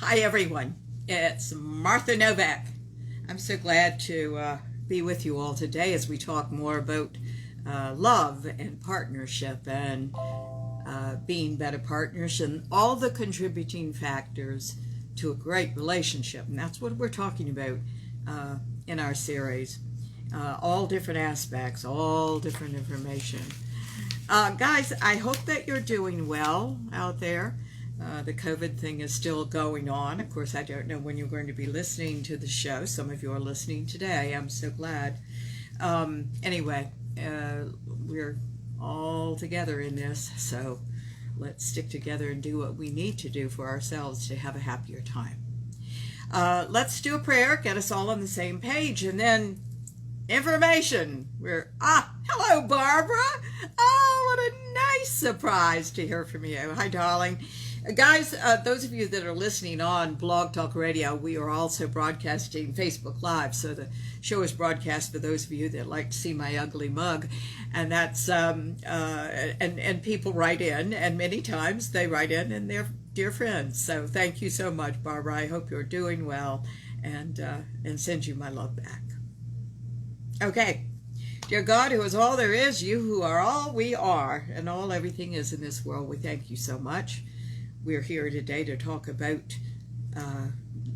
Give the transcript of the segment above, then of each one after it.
Hi everyone, it's Martha Novak. I'm so glad to be with you all today as we talk more about love and partnership and being better partners and all the contributing factors to a great relationship. And that's what we're talking about in our series. All different aspects, all different information. Guys, I hope that you're doing well out there. The COVID thing is still going on. Of course, I don't know when you're going to be listening to the show. Some of you are listening today. I'm so glad. Anyway, we're all together in this, so let's stick together and do what we need to do for ourselves to have a happier time. Let's do a prayer, get us all on the same page, and then information. Hello, Barbara. Oh, what a nice surprise to hear from you. Hi, darling. Guys, those of you that are listening on Blog Talk Radio, we are also broadcasting Facebook Live. So the show is broadcast for those of you that like to see my ugly mug. And that's, and people write in, and many times they write in and they're dear friends. So thank you so much, Barbara. I hope you're doing well, and send you my love back. Okay. Dear God, who is all there is, you who are all we are, and all everything is in this world, we thank you so much. We're here today to talk about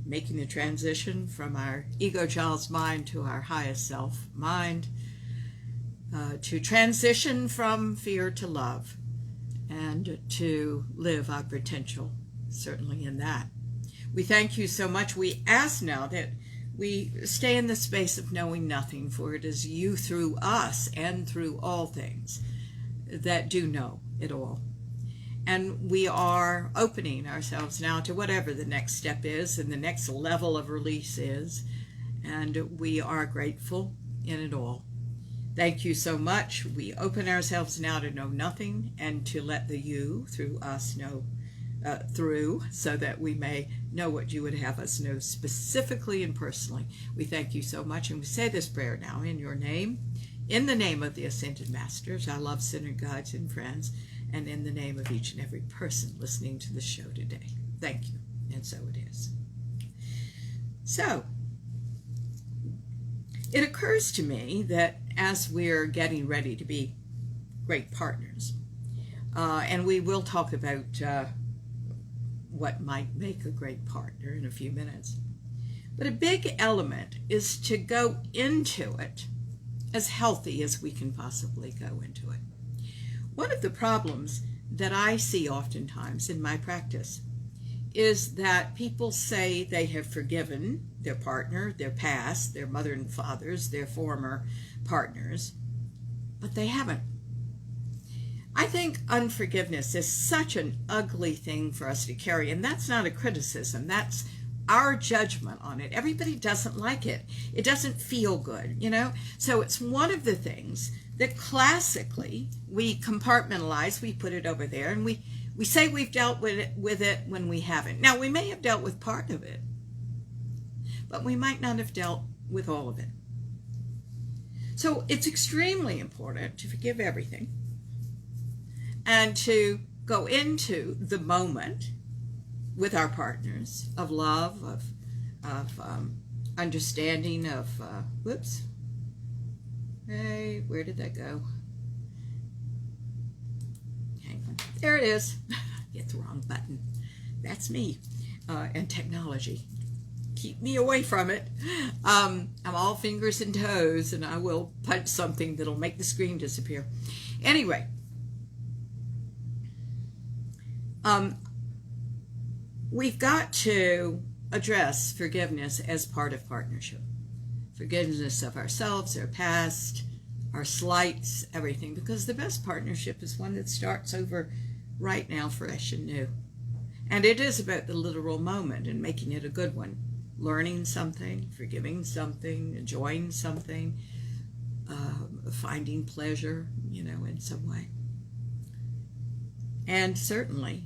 making the transition from our ego child's mind to our highest self mind, to transition from fear to love, and to live our potential, certainly in that. We thank you so much. We ask now that we stay in the space of knowing nothing, for it is you through us and through all things that do know it all. And we are opening ourselves now to whatever the next step is and the next level of release is. And we are grateful in it all. Thank you so much. We open ourselves now to know nothing and to let the you through us know through, so that we may know what you would have us know specifically and personally. We thank you so much. And we say this prayer now in your name, in the name of the Ascended Masters, our love-centered guides and friends, and in the name of each and every person listening to the show today. Thank you. And so it is. So, it occurs to me that as we're getting ready to be great partners, and we will talk about what might make a great partner in a few minutes, but a big element is to go into it as healthy as we can possibly go into it. One of the problems that I see oftentimes in my practice is that people say they have forgiven their partner, their past, their mother and fathers, their former partners, but they haven't. I think unforgiveness is such an ugly thing for us to carry, and that's not a criticism. That's our judgment on it. Everybody doesn't like it. It doesn't feel good, you know? So it's one of the things that classically we compartmentalize, we put it over there, and we say we've dealt with it when we haven't. Now, we may have dealt with part of it, but we might not have dealt with all of it. So it's extremely important to forgive everything and to go into the moment with our partners of love, of understanding, of, whoops. Hey, where did that go? Hang on. There it is. Hit the wrong button. That's me and technology. Keep me away from it. I'm all fingers and toes, and I will punch something that'll make the screen disappear. Anyway, we've got to address forgiveness as part of partnership. Forgiveness of ourselves, our past, our slights, everything. Because the best partnership is one that starts over right now, fresh and new. And it is about the literal moment and making it a good one. Learning something, forgiving something, enjoying something, finding pleasure, you know, in some way. And certainly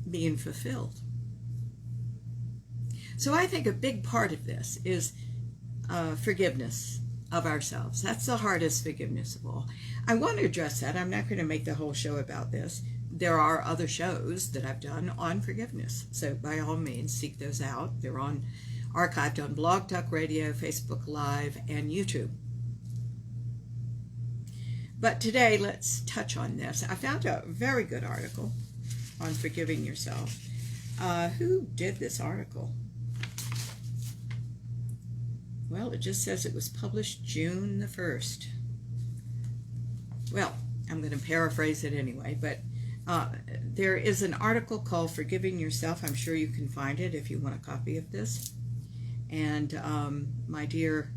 being fulfilled. So I think a big part of this is forgiveness of ourselves. That's the hardest forgiveness of all. I want to address that. I'm not going to make the whole show about this. there are other shows that I've done on forgiveness. So by all means, seek those out. They're archived on Blog Talk Radio, Facebook Live, and YouTube. But today, let's touch on this. I found a very good article on forgiving yourself. Who did this article? Well, it just says it was published June the 1st. Well, I'm going to paraphrase it anyway, but there is an article called Forgiving Yourself. I'm sure you can find it if you want a copy of this. And my dear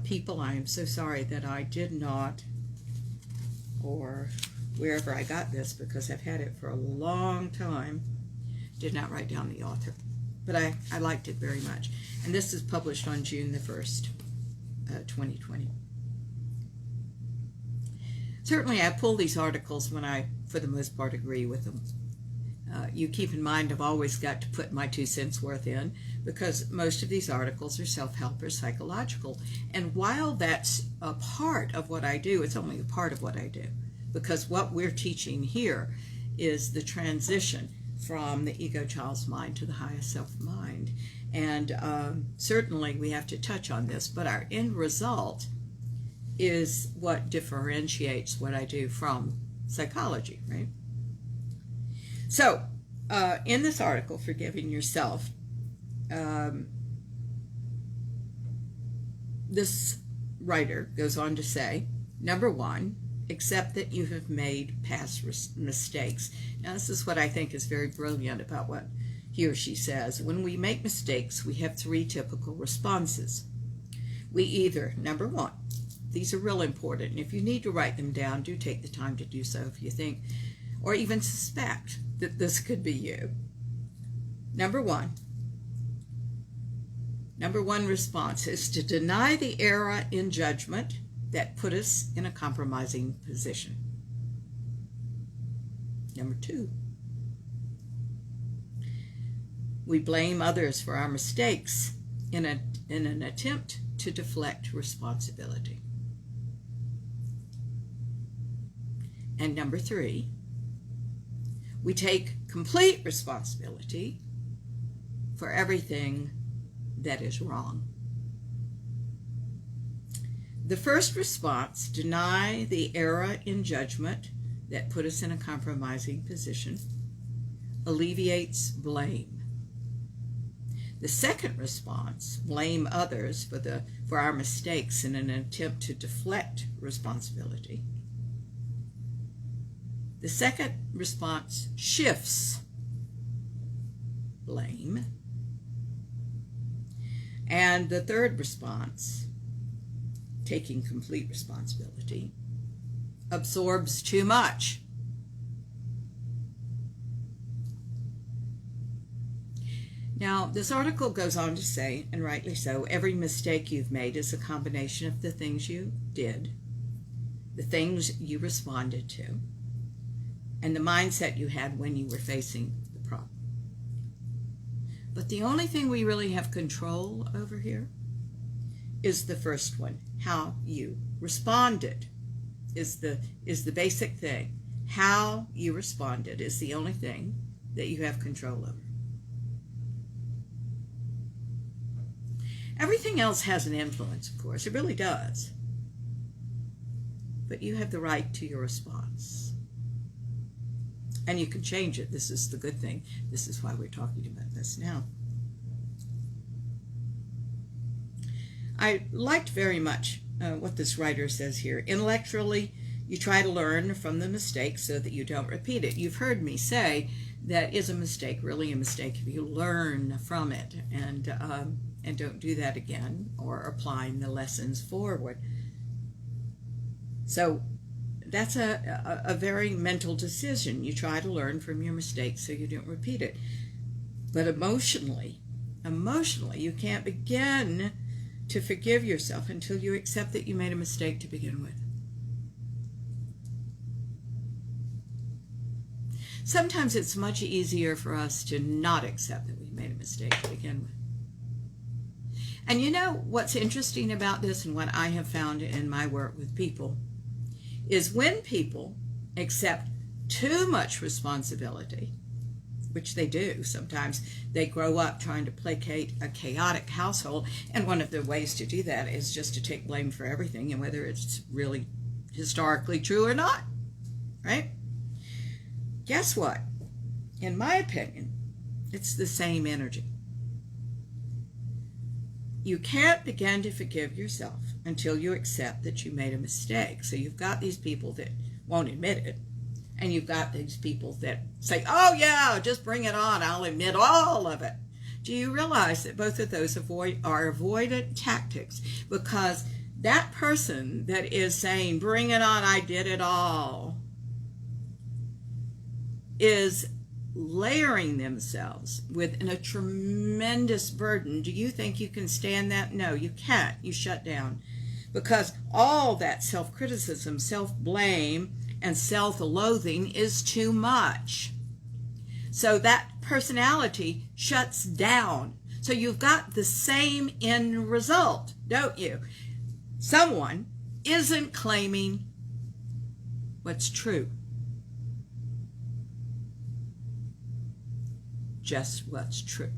people, I am so sorry that I did not, or wherever I got this, because I've had it for a long time, did not write down the author. But I liked it very much. And this is published on June the 1st, 2020. Certainly I pull these articles when I, for the most part, agree with them. You keep in mind I've always got to put my 2 cents worth in, because most of these articles are self-help or psychological. And while that's a part of what I do, it's only a part of what I do. Because what we're teaching here is the transition from the ego child's mind to the highest self mind. And certainly we have to touch on this, but our end result is what differentiates what I do from psychology, right? So, in this article, Forgiving Yourself, this writer goes on to say, number 1, accept that you have made past mistakes. Now, this is what I think is very brilliant about what he or she says. When we make mistakes, we have 3 typical responses. We either, number 1, these are real important, and if you need to write them down, do take the time to do so if you think, or even suspect that this could be you. Number one response is to deny the error in judgment that put us in a compromising position. Number 2, we blame others for our mistakes in an attempt to deflect responsibility. And number 3, we take complete responsibility for everything that is wrong. The first response, deny the error in judgment that put us in a compromising position, alleviates blame. The second response, blame others for our mistakes in an attempt to deflect responsibility. The second response shifts blame. And the third response, taking complete responsibility, absorbs too much. Now, this article goes on to say, and rightly so, every mistake you've made is a combination of the things you did, the things you responded to, and the mindset you had when you were facing the problem. But the only thing we really have control over here is the first one, how you responded is the basic thing. How you responded is the only thing that you have control over. Everything else has an influence, of course. It really does. But you have the right to your response. And you can change it. This is the good thing. This is why we're talking about this now. I liked very much what this writer says here. Intellectually, you try to learn from the mistake so that you don't repeat it. You've heard me say that is a mistake really a mistake if you learn from it and don't do that again or applying the lessons forward. So that's a very mental decision. You try to learn from your mistakes so you don't repeat it. But emotionally, you can't begin to forgive yourself until you accept that you made a mistake to begin with. Sometimes it's much easier for us to not accept that we made a mistake to begin with. And you know what's interesting about this and what I have found in my work with people is when people accept too much responsibility, which they do sometimes. They grow up trying to placate a chaotic household, and one of the ways to do that is just to take blame for everything, and whether it's really historically true or not, right? Guess what? In my opinion, it's the same energy. You can't begin to forgive yourself until you accept that you made a mistake. So you've got these people that won't admit it, and you've got these people that say, oh yeah, just bring it on, I'll admit all of it. Do you realize that both of those are avoidant tactics? Because that person that is saying, bring it on, I did it all, is layering themselves within a tremendous burden. Do you think you can stand that? No, you can't. You shut down. Because all that self-criticism, self-blame, and self-loathing is too much. So that personality shuts down. So you've got the same end result, don't you? Someone isn't claiming what's true. Just what's true.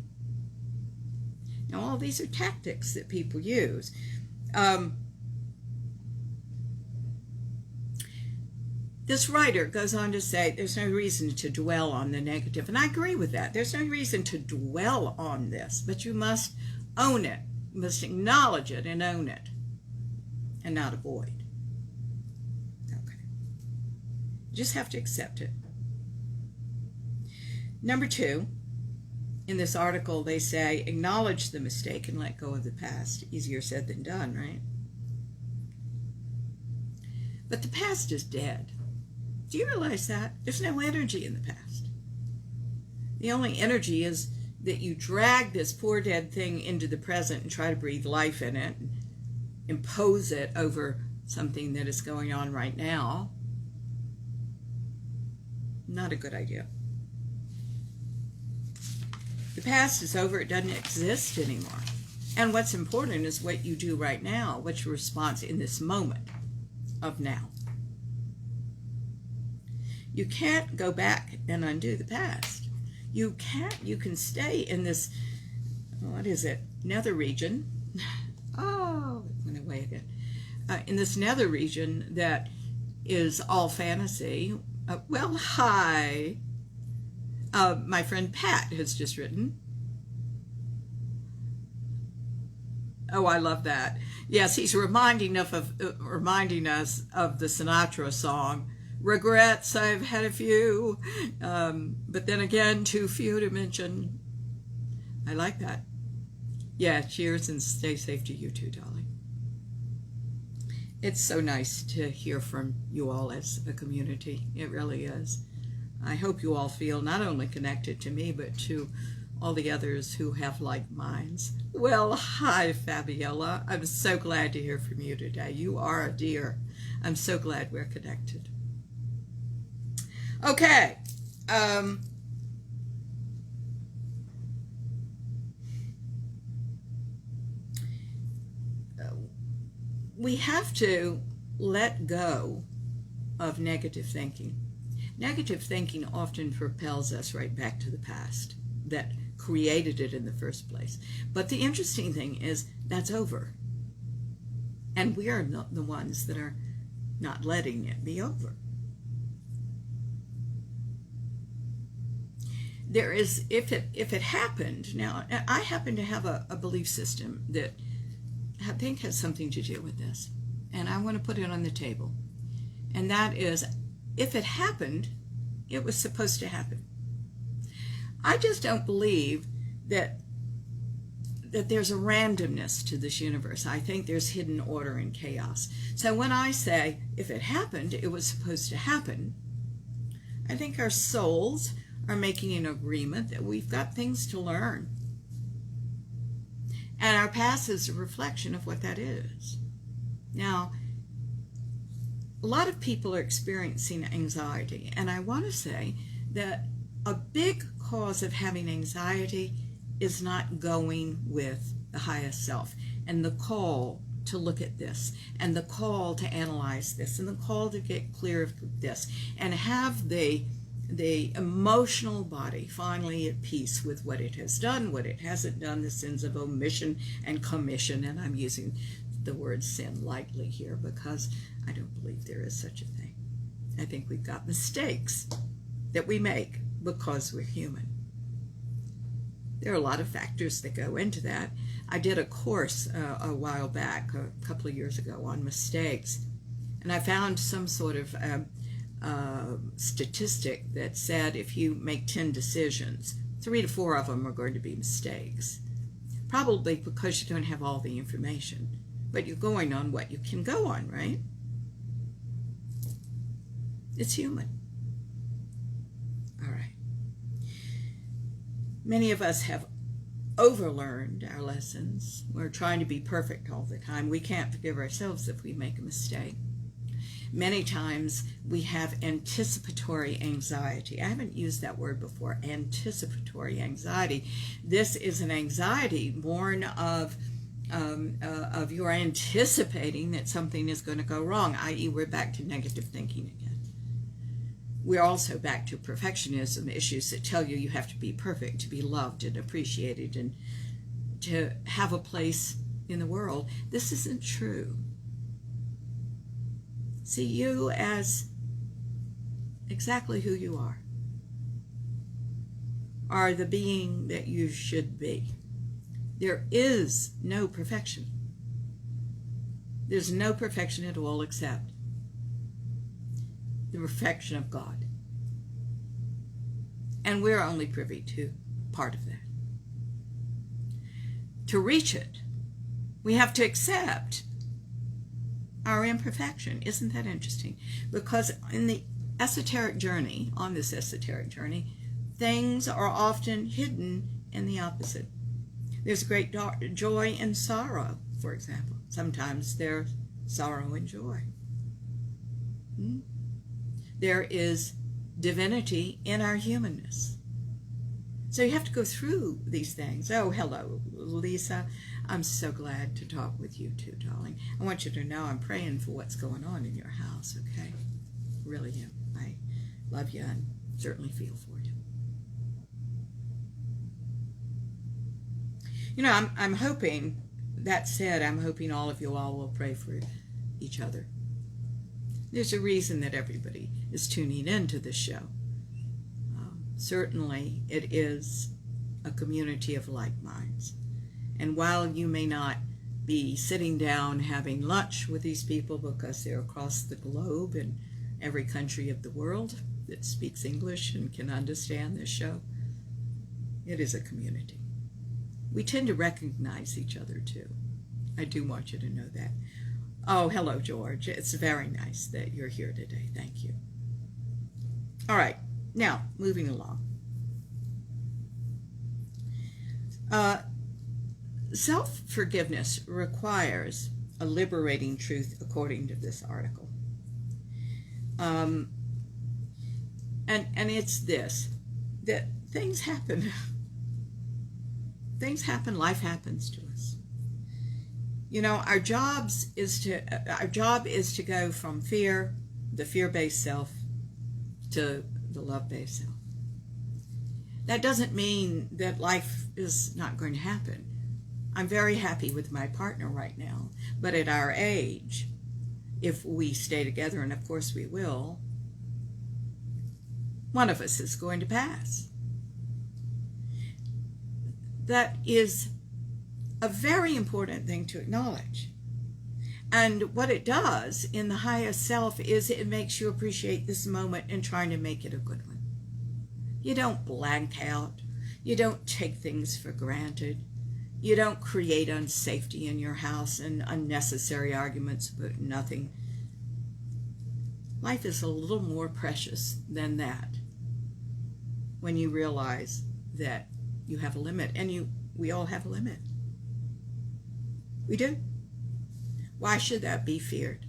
Now, all these are tactics that people use. This writer goes on to say there's no reason to dwell on the negative, and I agree with that. There's no reason to dwell on this, but you must own it. You must acknowledge it and own it, and not avoid. Okay. You just have to accept it. Number 2, in this article, they say, acknowledge the mistake and let go of the past. Easier said than done, right? But the past is dead. Do you realize that? There's no energy in the past. The only energy is that you drag this poor dead thing into the present and try to breathe life in it, and impose it over something that is going on right now. Not a good idea. The past is over. It doesn't exist anymore. And what's important is what you do right now. What's your response in this moment of now? You can't go back and undo the past. You can't. You can stay in this, what is it, nether region. Oh, it went away again. In this nether region that is all fantasy. Well, hi. My friend Pat has just written. Oh, I love that. Yes, he's reminding us of the Sinatra song, regrets, I've had a few, but then again, too few to mention. I like that. Yeah, cheers and stay safe to you too, darling. It's so nice to hear from you all as a community. It really is. I hope you all feel not only connected to me, but to all the others who have like minds. Well, hi, Fabiola. I'm so glad to hear from you today. You are a dear. I'm so glad we're connected. Okay. We have to let go of negative thinking. Negative thinking often propels us right back to the past that created it in the first place. But the interesting thing is that's over. And we are not the ones that are not letting it be over. There is, if it happened, now I happen to have a belief system that I think has something to do with this. And I want to put it on the table. And that is, if it happened, it was supposed to happen. I just don't believe that there's a randomness to this universe. I think there's hidden order and chaos. So when I say, if it happened, it was supposed to happen, I think our souls are making an agreement that we've got things to learn. And our past is a reflection of what that is. Now, a lot of people are experiencing anxiety, and I want to say that a big cause of having anxiety is not going with the highest self and the call to look at this, and the call to analyze this, and the call to get clear of this, and have the emotional body finally at peace with what it has done, what it hasn't done, the sins of omission and commission. And I'm using the word sin lightly here because I don't believe there is such a thing. I think we've got mistakes that we make because we're human. There are a lot of factors that go into that. I did a course a while back, a couple of years ago, on mistakes, and I found some sort of statistic that said if you make 10 decisions, 3 to 4 of them are going to be mistakes. Probably because you don't have all the information, but you're going on what you can go on, right? It's human. All right. Many of us have overlearned our lessons. We're trying to be perfect all the time. We can't forgive ourselves if we make a mistake. Many times we have anticipatory anxiety. I haven't used that word before, anticipatory anxiety. This is an anxiety born of your anticipating that something is going to go wrong, i.e. we're back to negative thinking again. We're also back to perfectionism issues that tell you you have to be perfect to be loved and appreciated and to have a place in the world. This isn't true. See you as exactly who you are the being that you should be. There is no perfection. There's no perfection at all except the perfection of God. And we're only privy to part of that. To reach it, we have to accept our imperfection. Isn't that interesting? Because in the esoteric journey, on this esoteric journey, things are often hidden in the opposite. There's great joy and sorrow, for example. Sometimes there's sorrow and joy. There is divinity in our humanness. So you have to go through these things. Oh, hello, Lisa. I'm so glad to talk with you too, darling. I want you to know I'm praying for what's going on in your house, okay? Really am. I love you and certainly feel for you. You know, I'm hoping, that said, I'm hoping all of you all will pray for each other. There's a reason that everybody is tuning into this show. Certainly, it is a community of like minds. And while you may not be sitting down having lunch with these people because they're across the globe in every country of the world that speaks English and can understand this show, it is a community. We tend to recognize each other too. I do want you to know that. Oh, hello, George. It's very nice that you're here today. Thank you. All right. Now, moving along. Self-forgiveness requires a liberating truth according to this article. And it's this, that things happen. Things happen, life happens to us. You know, our job is to go from fear, the fear-based self, to the love-based self. That doesn't mean that life is not going to happen. I'm very happy with my partner right now, but at our age, if we stay together, and of course we will, one of us is going to pass. That is a very important thing to acknowledge. And what it does in the highest self is it makes you appreciate this moment and trying to make it a good one. You don't blank out. You don't take things for granted. You don't create unsafety in your house and unnecessary arguments about nothing. Life is a little more precious than that when you realize that you have a limit, and we all have a limit. We do. Why should that be feared?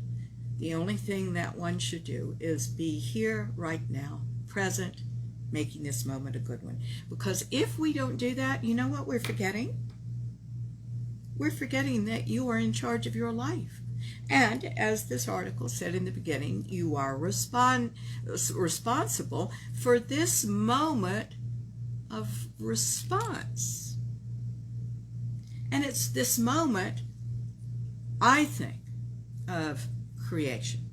The only thing that one should do is be here right now, present, making this moment a good one. Because if we don't do that, you know what we're forgetting? we're forgetting that you are in charge of your life. And as this article said in the beginning, you are responsible for this moment of response. And it's this moment, I think, of creation.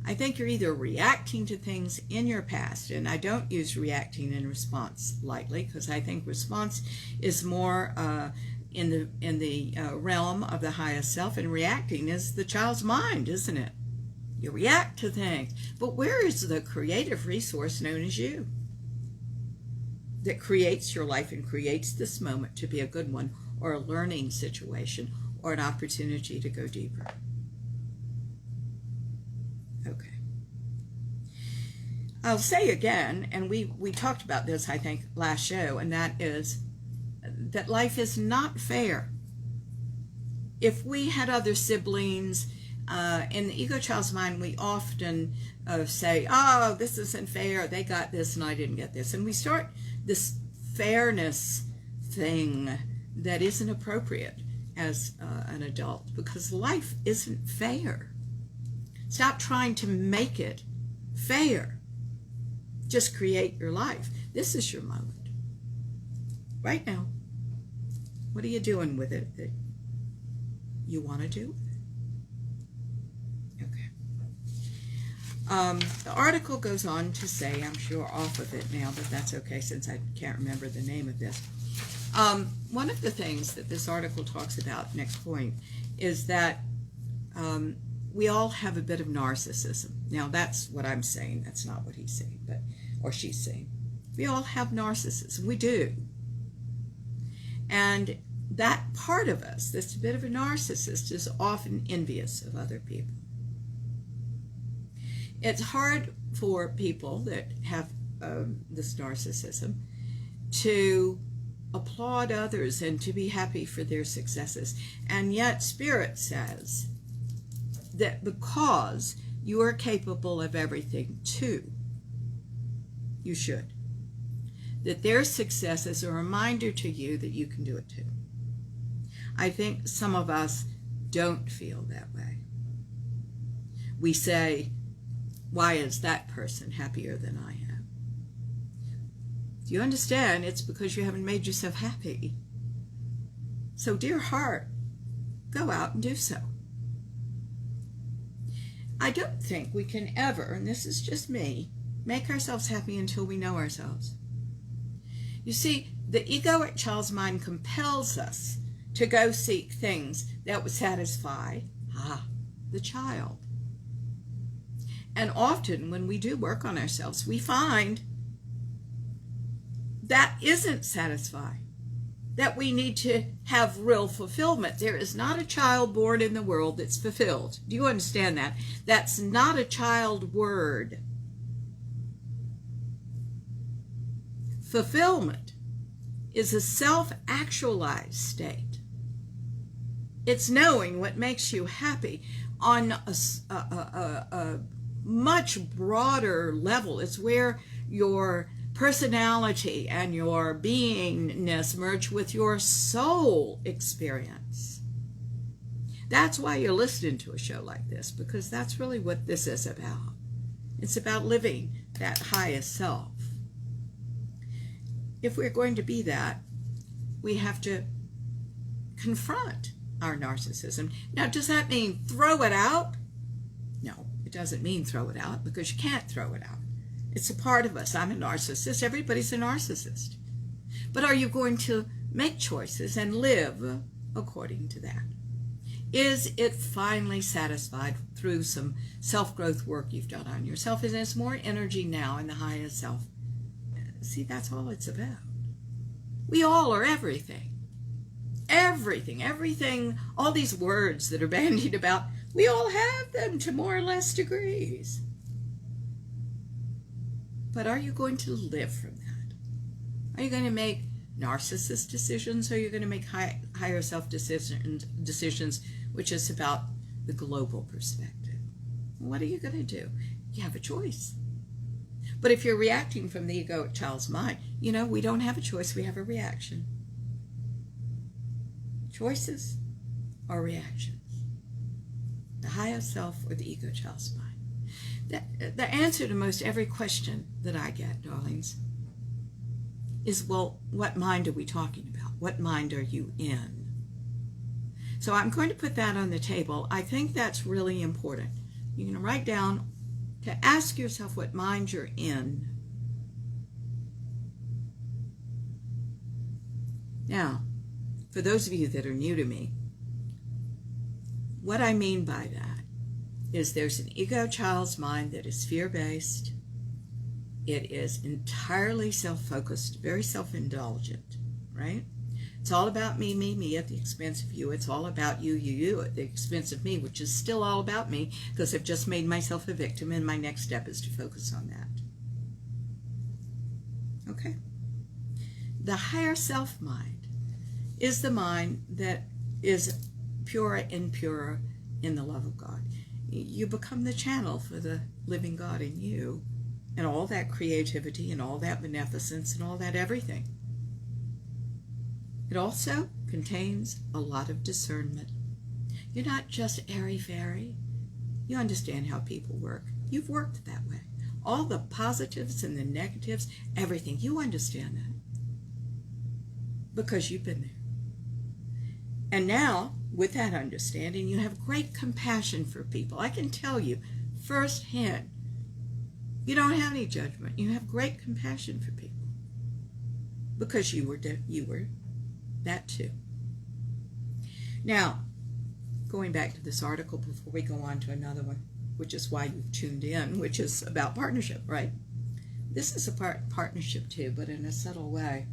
I think you're either reacting to things in your past, and I don't use reacting and response lightly, because I think response is more in the realm of the highest self, and reacting is the child's mind, isn't it? You react to things. But where is the creative resource known as you that creates your life and creates this moment to be a good one, or a learning situation, or an opportunity to go deeper? Okay. I'll say again, and we talked about this, I think, last show, and that is that life is not fair. If we had other siblings, in the ego child's mind, we often say, oh, this isn't fair, they got this and I didn't get this. And we start this fairness thing that isn't appropriate as an adult, because life isn't fair. Stop trying to make it fair. Just create your life. This is your moment. Right now. What are you doing with it that you want to do? Okay. The article goes on to say, I'm sure off of it now, but that's okay since I can't remember the name of this. One of the things that this article talks about, next point, is that we all have a bit of narcissism. Now, that's what I'm saying. That's not what he's saying, or she's saying. We all have narcissism. We do. And that part of us, that's a bit of a narcissist, is often envious of other people. It's hard for people that have this narcissism to applaud others and to be happy for their successes. And yet Spirit says that because you are capable of everything too, you should. That their success is a reminder to you that you can do it too. I think some of us don't feel that way. We say, why is that person happier than I am? Do you understand? It's because you haven't made yourself happy. So, dear heart, go out and do so. I don't think we can ever, and this is just me, make ourselves happy until we know ourselves. You see, the egoic child's mind compels us to go seek things that would satisfy the child. And often when we do work on ourselves, we find that isn't satisfying, that we need to have real fulfillment. There is not a child born in the world that's fulfilled. Do you understand that? That's not a child word. Fulfillment is a self-actualized state. It's knowing what makes you happy on a much broader level. It's where your personality and your beingness merge with your soul experience. That's why you're listening to a show like this, because that's really what this is about. It's about living that highest self. If we're going to be that, we have to confront our narcissism. Now, does that mean throw it out? No, it doesn't mean throw it out, because you can't throw it out. It's a part of us. I'm a narcissist. Everybody's a narcissist. But are you going to make choices and live according to that? Is it finally satisfied through some self-growth work you've done on yourself? And there's more energy now in the highest self. See, that's all it's about. We all are everything. Everything, all these words that are bandied about, we all have them to more or less degrees. But are you going to live from that? Are you going to make narcissist decisions, or are you going to make higher self decisions, which is about the global perspective? What are you going to do? You have a choice. But if you're reacting from the egoic child's mind, we don't have a choice, we have a reaction. choices or reactions? The higher self or the ego child's mind? The answer to most every question that I get, darlings, is, well, what mind are we talking about? What mind are you in? So I'm going to put that on the table. I think that's really important. You're going to write down to ask yourself what mind you're in. Now, for those of you that are new to me, what I mean by that is there's an ego child's mind that is fear-based. It is entirely self-focused, very self-indulgent, right? It's all about me, me, me at the expense of you. It's all about you, you, you at the expense of me, which is still all about me because I've just made myself a victim, and my next step is to focus on that. Okay? The higher self mind is the mind that is purer and purer in the love of God. You become the channel for the living God in you, and all that creativity and all that beneficence and all that everything. It also contains a lot of discernment. You're not just airy-fairy. You understand how people work. You've worked that way. All the positives and the negatives, everything. You understand that because you've been there. And now, with that understanding, you have great compassion for people. I can tell you firsthand, you don't have any judgment. You have great compassion for people because you were that too. Now, going back to this article before we go on to another one, which is why you've tuned in, which is about partnership, right? This is a partnership too, but in a subtle way.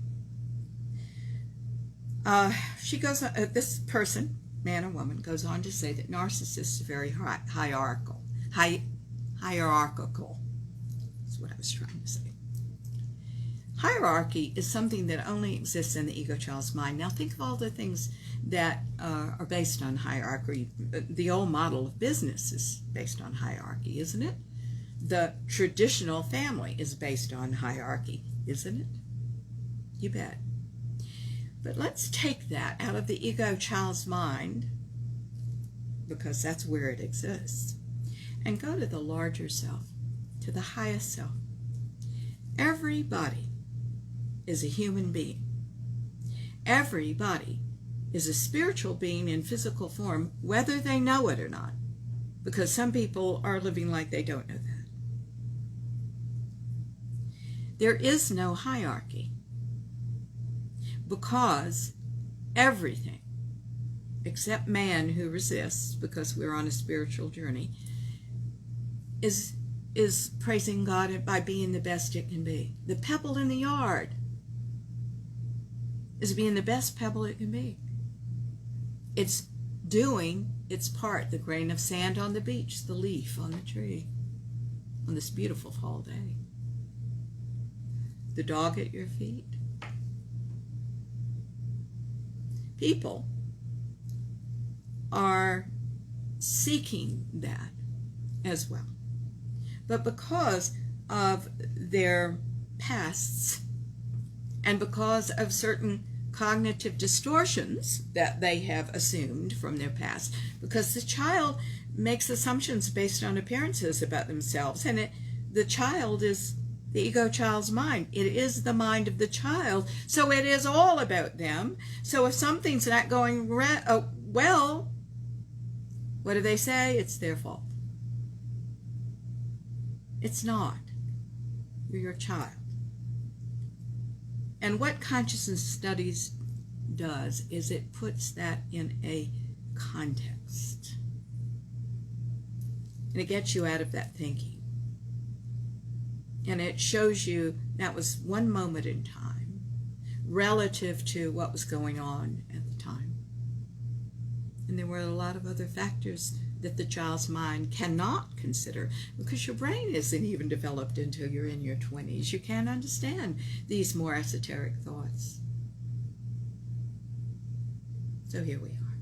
She goes, this person, man or woman, goes on to say that narcissists are very hierarchical. Hierarchical is what I was trying to say. Hierarchy is something that only exists in the ego child's mind. Now think of all the things that are based on hierarchy. The old model of business is based on hierarchy, isn't it? The traditional family is based on hierarchy, isn't it? You bet. But let's take that out of the ego child's mind, because that's where it exists, and go to the larger self, to the highest self. Everybody is a human being. Everybody is a spiritual being in physical form, whether they know it or not, because some people are living like they don't know that. There is no hierarchy, because everything, except man who resists, because we're on a spiritual journey, is praising God by being the best it can be. The pebble in the yard is being the best pebble it can be. It's doing its part, the grain of sand on the beach, the leaf on the tree, on this beautiful fall day. The dog at your feet. People are seeking that as well. But because of their pasts and because of certain cognitive distortions that they have assumed from their past, because the child makes assumptions based on appearances about themselves, and the child is the ego child's mind. It is the mind of the child, so it is all about them. So if something's not going well, what do they say? It's their fault. It's not. You're your child. And what consciousness studies does is it puts that in a context. And it gets you out of that thinking. And it shows you that was one moment in time relative to what was going on at the time. And there were a lot of other factors that the child's mind cannot consider, because your brain isn't even developed until you're in your 20s. You can't understand these more esoteric thoughts. So here we are.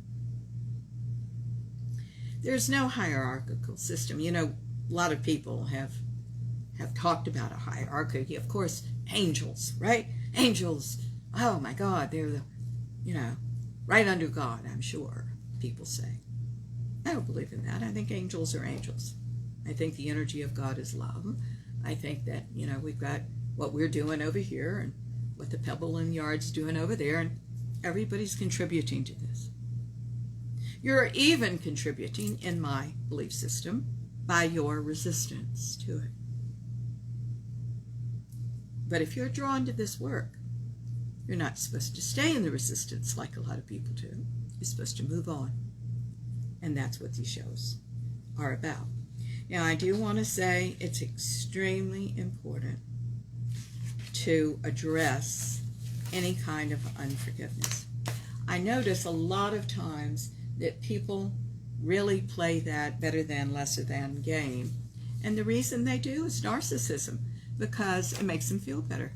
There's no hierarchical system. You know, a lot of people have talked about a hierarchy. Of course, angels, right? Angels, oh my God, they're the, right under God, I'm sure, people say. I don't believe in that. I think angels are angels. I think the energy of God is love. I think that, we've got what we're doing over here and what the Pebble and Yard's doing over there, and everybody's contributing to this. You're even contributing, in my belief system, by your resistance to it. But if you're drawn to this work, you're not supposed to stay in the resistance like a lot of people do. You're supposed to move on. And that's what these shows are about. Now, I do want to say it's extremely important to address any kind of unforgiveness. I notice a lot of times that people really play that better than, lesser than game. And the reason they do is narcissism, because it makes them feel better.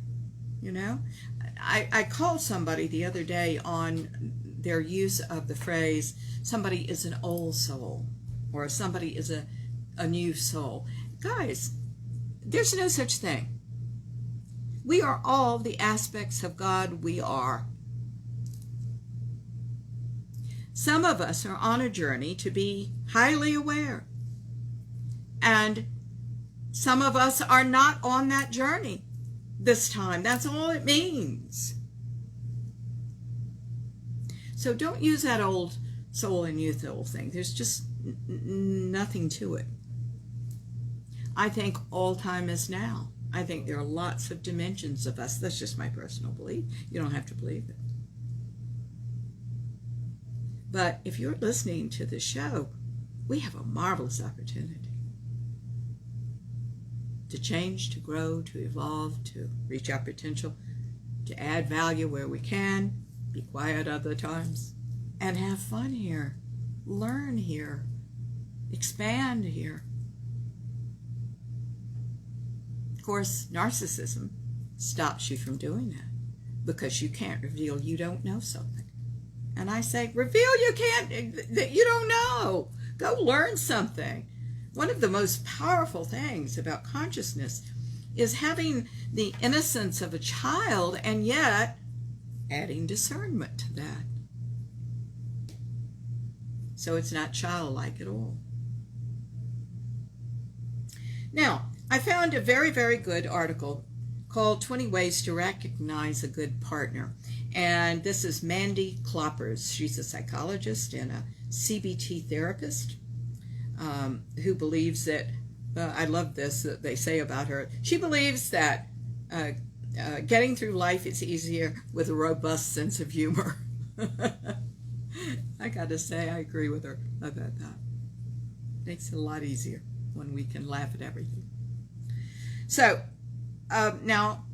I called somebody the other day on their use of the phrase, somebody is an old soul, or somebody is a new soul. Guys, there's no such thing. We are all the aspects of God we are. Some of us are on a journey to be highly aware, and some of us are not on that journey this time. That's all it means. So don't use that old soul and youth old thing. There's just nothing to it. I think all time is now. I think there are lots of dimensions of us. That's just my personal belief. You don't have to believe it. But if you're listening to the show, we have a marvelous opportunity to change, to grow, to evolve, to reach our potential, to add value where we can, be quiet other times, and have fun here, learn here, expand here. Of course, narcissism stops you from doing that because you can't reveal you don't know something. And I say, reveal you can't, that you don't know. Go learn something. One of the most powerful things about consciousness is having the innocence of a child and yet adding discernment to that. So it's not childlike at all. Now, I found a very, very good article called 20 Ways to Recognize a Good Partner. And this is Mandy Kloppers. She's a psychologist and a CBT therapist who believes that, I love this that they say about her, she believes that getting through life is easier with a robust sense of humor. I gotta say, I agree with her about that. Makes it a lot easier when we can laugh at everything. So, now,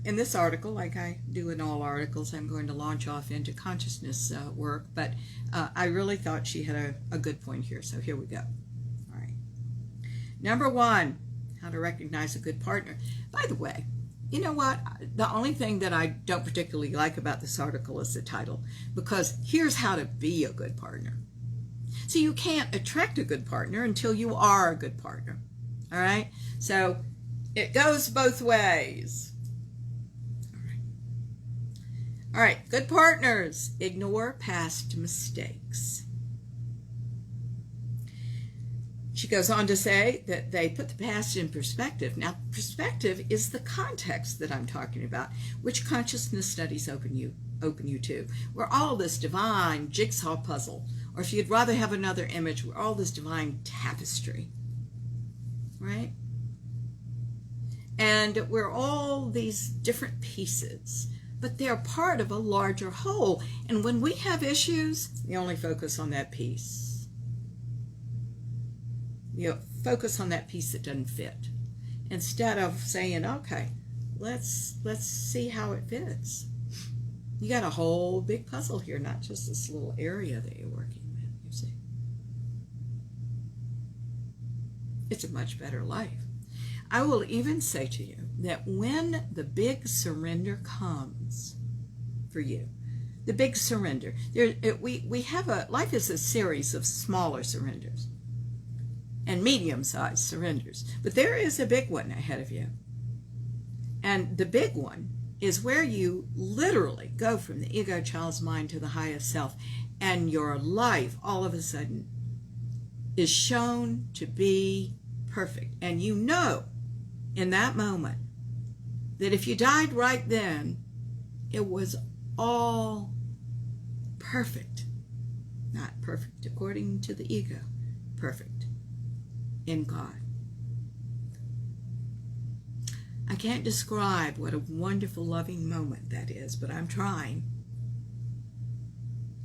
in this article, like I do in all articles, I'm going to launch off into consciousness work, but I really thought she had a good point here, so here we go. All right. Number 1, how to recognize a good partner. By the way, you know what? The only thing that I don't particularly like about this article is the title, because here's how to be a good partner. So you can't attract a good partner until you are a good partner. All right? So it goes both ways. All right, good partners ignore past mistakes. She goes on to say that they put the past in perspective. Now, perspective is the context that I'm talking about, which consciousness studies open you to. We're all this divine jigsaw puzzle, or if you'd rather have another image, we're all this divine tapestry, right? And we're all these different pieces, but they're part of a larger whole. And when we have issues, you only focus on that piece. You focus on that piece that doesn't fit, instead of saying, okay, let's see how it fits. You got a whole big puzzle here, not just this little area that you're working with, you see. It's a much better life. I will even say to you that when the big surrender comes for you, the big surrender, we have life is a series of smaller surrenders and medium-sized surrenders, but there is a big one ahead of you. And the big one is where you literally go from the ego child's mind to the highest self, and your life all of a sudden is shown to be perfect. And you know in that moment that if you died right then, it was all perfect. Not perfect according to the ego, perfect in God. I can't describe what a wonderful, loving moment that is, but I'm trying.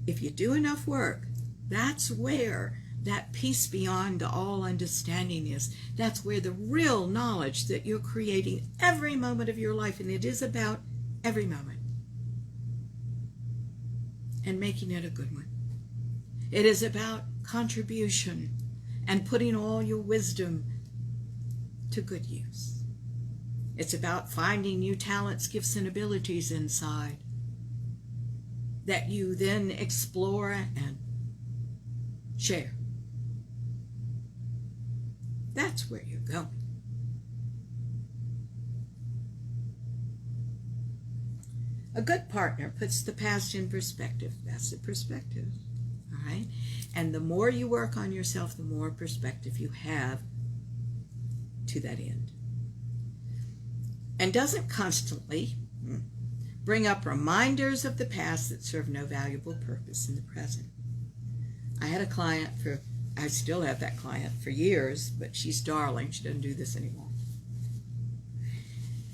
If you do enough work, that's where that peace beyond all understanding is. That's where the real knowledge that you're creating every moment of your life, and it is about every moment, and making it a good one. It is about contribution and putting all your wisdom to good use. It's about finding new talents, gifts, and abilities inside that you then explore and share. That's where you're going. A good partner puts the past in perspective. That's the perspective. All right? And the more you work on yourself, the more perspective you have to that end. And doesn't constantly bring up reminders of the past that serve no valuable purpose in the present. I had a client I still have that client for years, but she's darling. She doesn't do this anymore.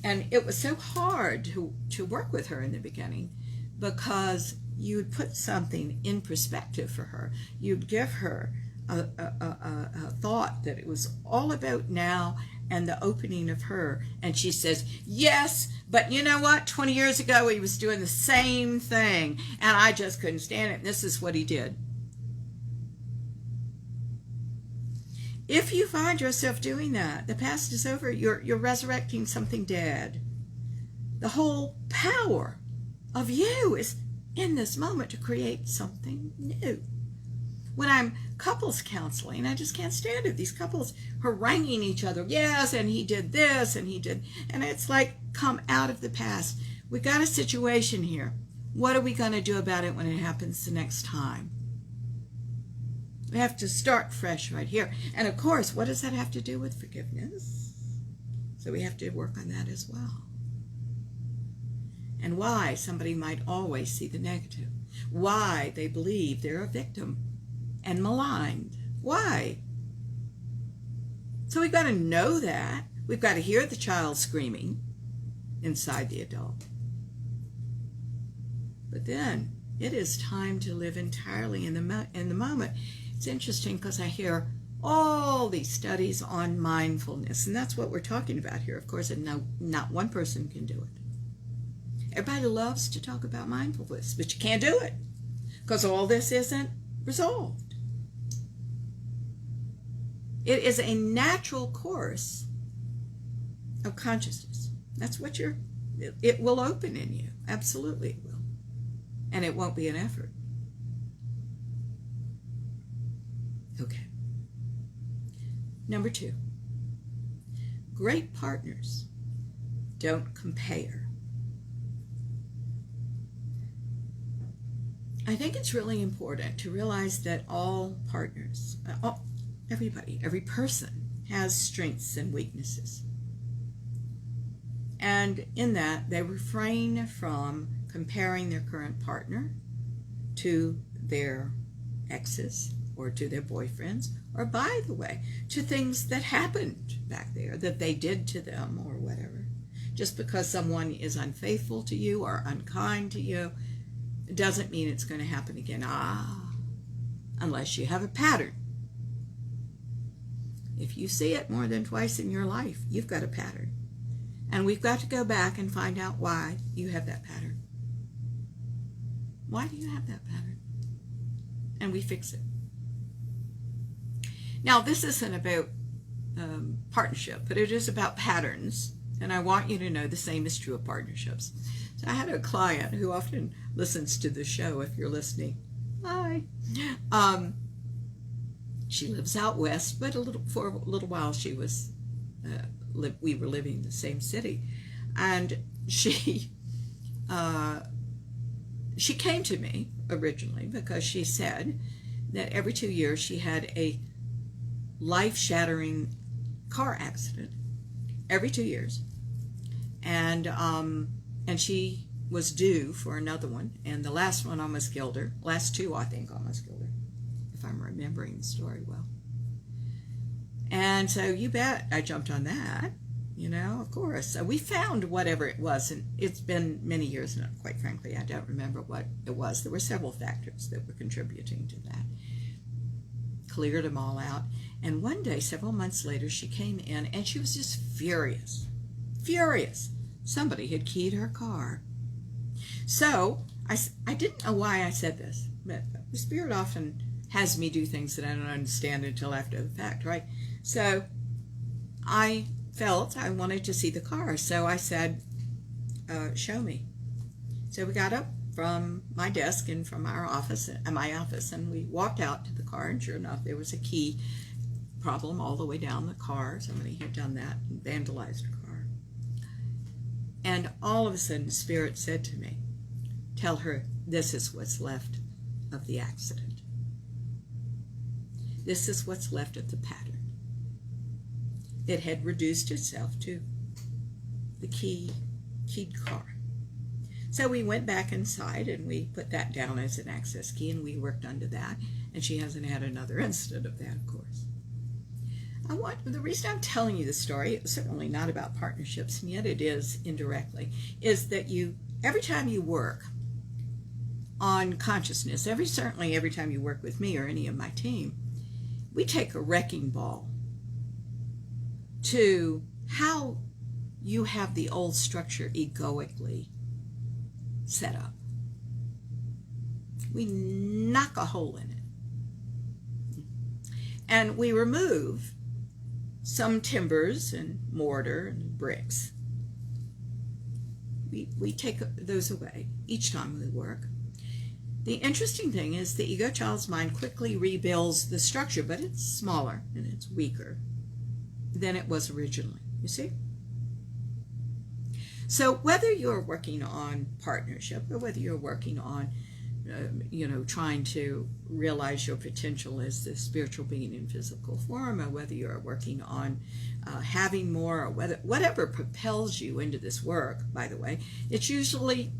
And it was so hard to work with her in the beginning, because you'd put something in perspective for her. You'd give her a thought that it was all about now and the opening of her. And she says, yes, but you know what? 20 years ago, he was doing the same thing, and I just couldn't stand it. And this is what he did. If you find yourself doing that, the past is over. You're resurrecting something dead. The whole power of you is in this moment to create something new. When I'm couples counseling, I just can't stand it. These couples haranguing each other. Yes, and he did this, and he did. And it's like, come out of the past. We got a situation here. What are we going to do about it when it happens the next time? We have to start fresh right here. And of course, what does that have to do with forgiveness? So we have to work on that as well. And why somebody might always see the negative. Why they believe they're a victim and maligned. Why? So we've got to know that. We've got to hear the child screaming inside the adult. But then it is time to live entirely in the moment. It's interesting because I hear all these studies on mindfulness, and that's what we're talking about here, of course, and no, not one person can do it. Everybody loves to talk about mindfulness, but you can't do it because all this isn't resolved. It is a natural course of consciousness. That's what it will open in you. Absolutely it will. And it won't be an effort. Okay. Number 2. Great partners don't compare. I think it's really important to realize that all partners, everybody, every person has strengths and weaknesses. And in that, they refrain from comparing their current partner to their exes or to their boyfriends, or by the way, to things that happened back there that they did to them or whatever. Just because someone is unfaithful to you or unkind to you, it doesn't mean it's going to happen again. Unless you have a pattern. If you see it more than twice in your life, you've got a pattern. And we've got to go back and find out why you have that pattern. Why do you have that pattern? And we fix it. Now, this isn't about partnership, but it is about patterns. And I want you to know the same is true of partnerships. So I had a client who often listens to the show. If you're listening, hi. She lives out west, but for a little while she was, we were living in the same city. And she she came to me originally because she said that every 2 years she had a life-shattering car accident every 2 years, and she was due for another one, and the last one almost killed her. Last two, I think, almost killed her, if I'm remembering the story well. And so you bet I jumped on that, of course. So we found whatever it was, and it's been many years, and quite frankly, I don't remember what it was. There were several factors that were contributing to that. Cleared them all out. And one day, several months later, she came in, and she was just furious. Furious. Somebody had keyed her car. So I didn't know why I said this, but the Spirit often has me do things that I don't understand until after the fact, right? So I felt I wanted to see the car. So I said, show me. So we got up from my desk and from my office, and we walked out to the car, and sure enough, there was a key problem all the way down the car. Somebody had done that and vandalized her car. And all of a sudden, Spirit said to me, tell her this is what's left of the accident. This is what's left of the pattern. It had reduced itself to the keyed car. So we went back inside and we put that down as an access key, and we worked under that, and she hasn't had another incident of that, of course. The reason I'm telling you this story, it's certainly not about partnerships, and yet it is indirectly, is that every time you work on consciousness, certainly every time you work with me or any of my team, we take a wrecking ball to how you have the old structure egoically set up. We knock a hole in it. And we remove some timbers and mortar and bricks. We take those away each time we work. The interesting thing is the ego child's mind quickly rebuilds the structure, but it's smaller and it's weaker than it was originally, you see? So whether you're working on partnership or whether you're working on, trying to realize your potential as the spiritual being in physical form, or whether you're working on having more, or whatever propels you into this work, by the way, it's usually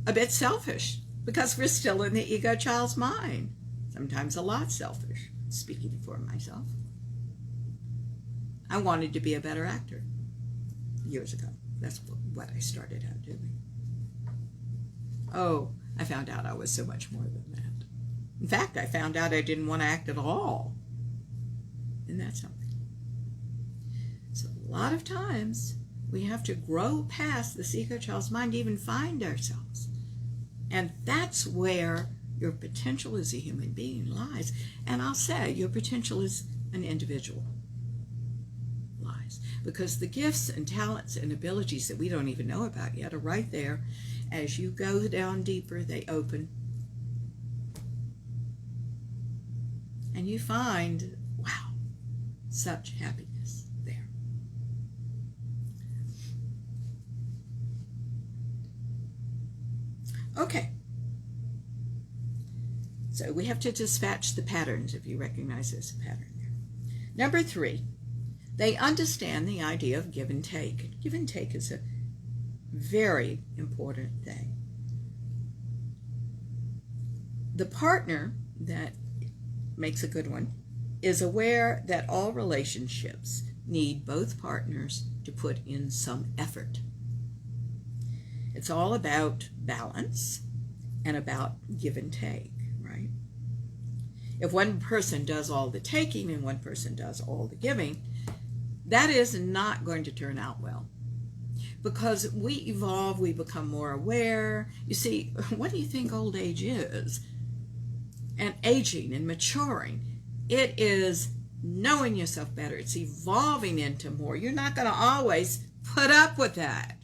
a bit selfish because we're still in the ego child's mind. Sometimes a lot selfish, speaking for myself. I wanted to be a better actor years ago. That's what I started out doing. Oh, I found out I was so much more than that. In fact, I found out I didn't want to act at all. Isn't that something? So a lot of times we have to grow past the ego child's mind to even find ourselves. And that's where your potential as a human being lies. And I'll say your potential as an individual lies. Because the gifts and talents and abilities that we don't even know about yet are right there. As you go down deeper, they open. And you find, wow, such happiness there. Okay. So we have to dispatch the patterns, if you recognize there's a pattern there. Number 3, they understand the idea of give and take. Give and take is a very important thing. The partner that makes a good one is aware that all relationships need both partners to put in some effort. It's all about balance and about give and take, right? If one person does all the taking and one person does all the giving, that is not going to turn out well. Because we evolve, we become more aware. You see, what do you think old age is? And aging and maturing. It is knowing yourself better. It's evolving into more. You're not going to always put up with that.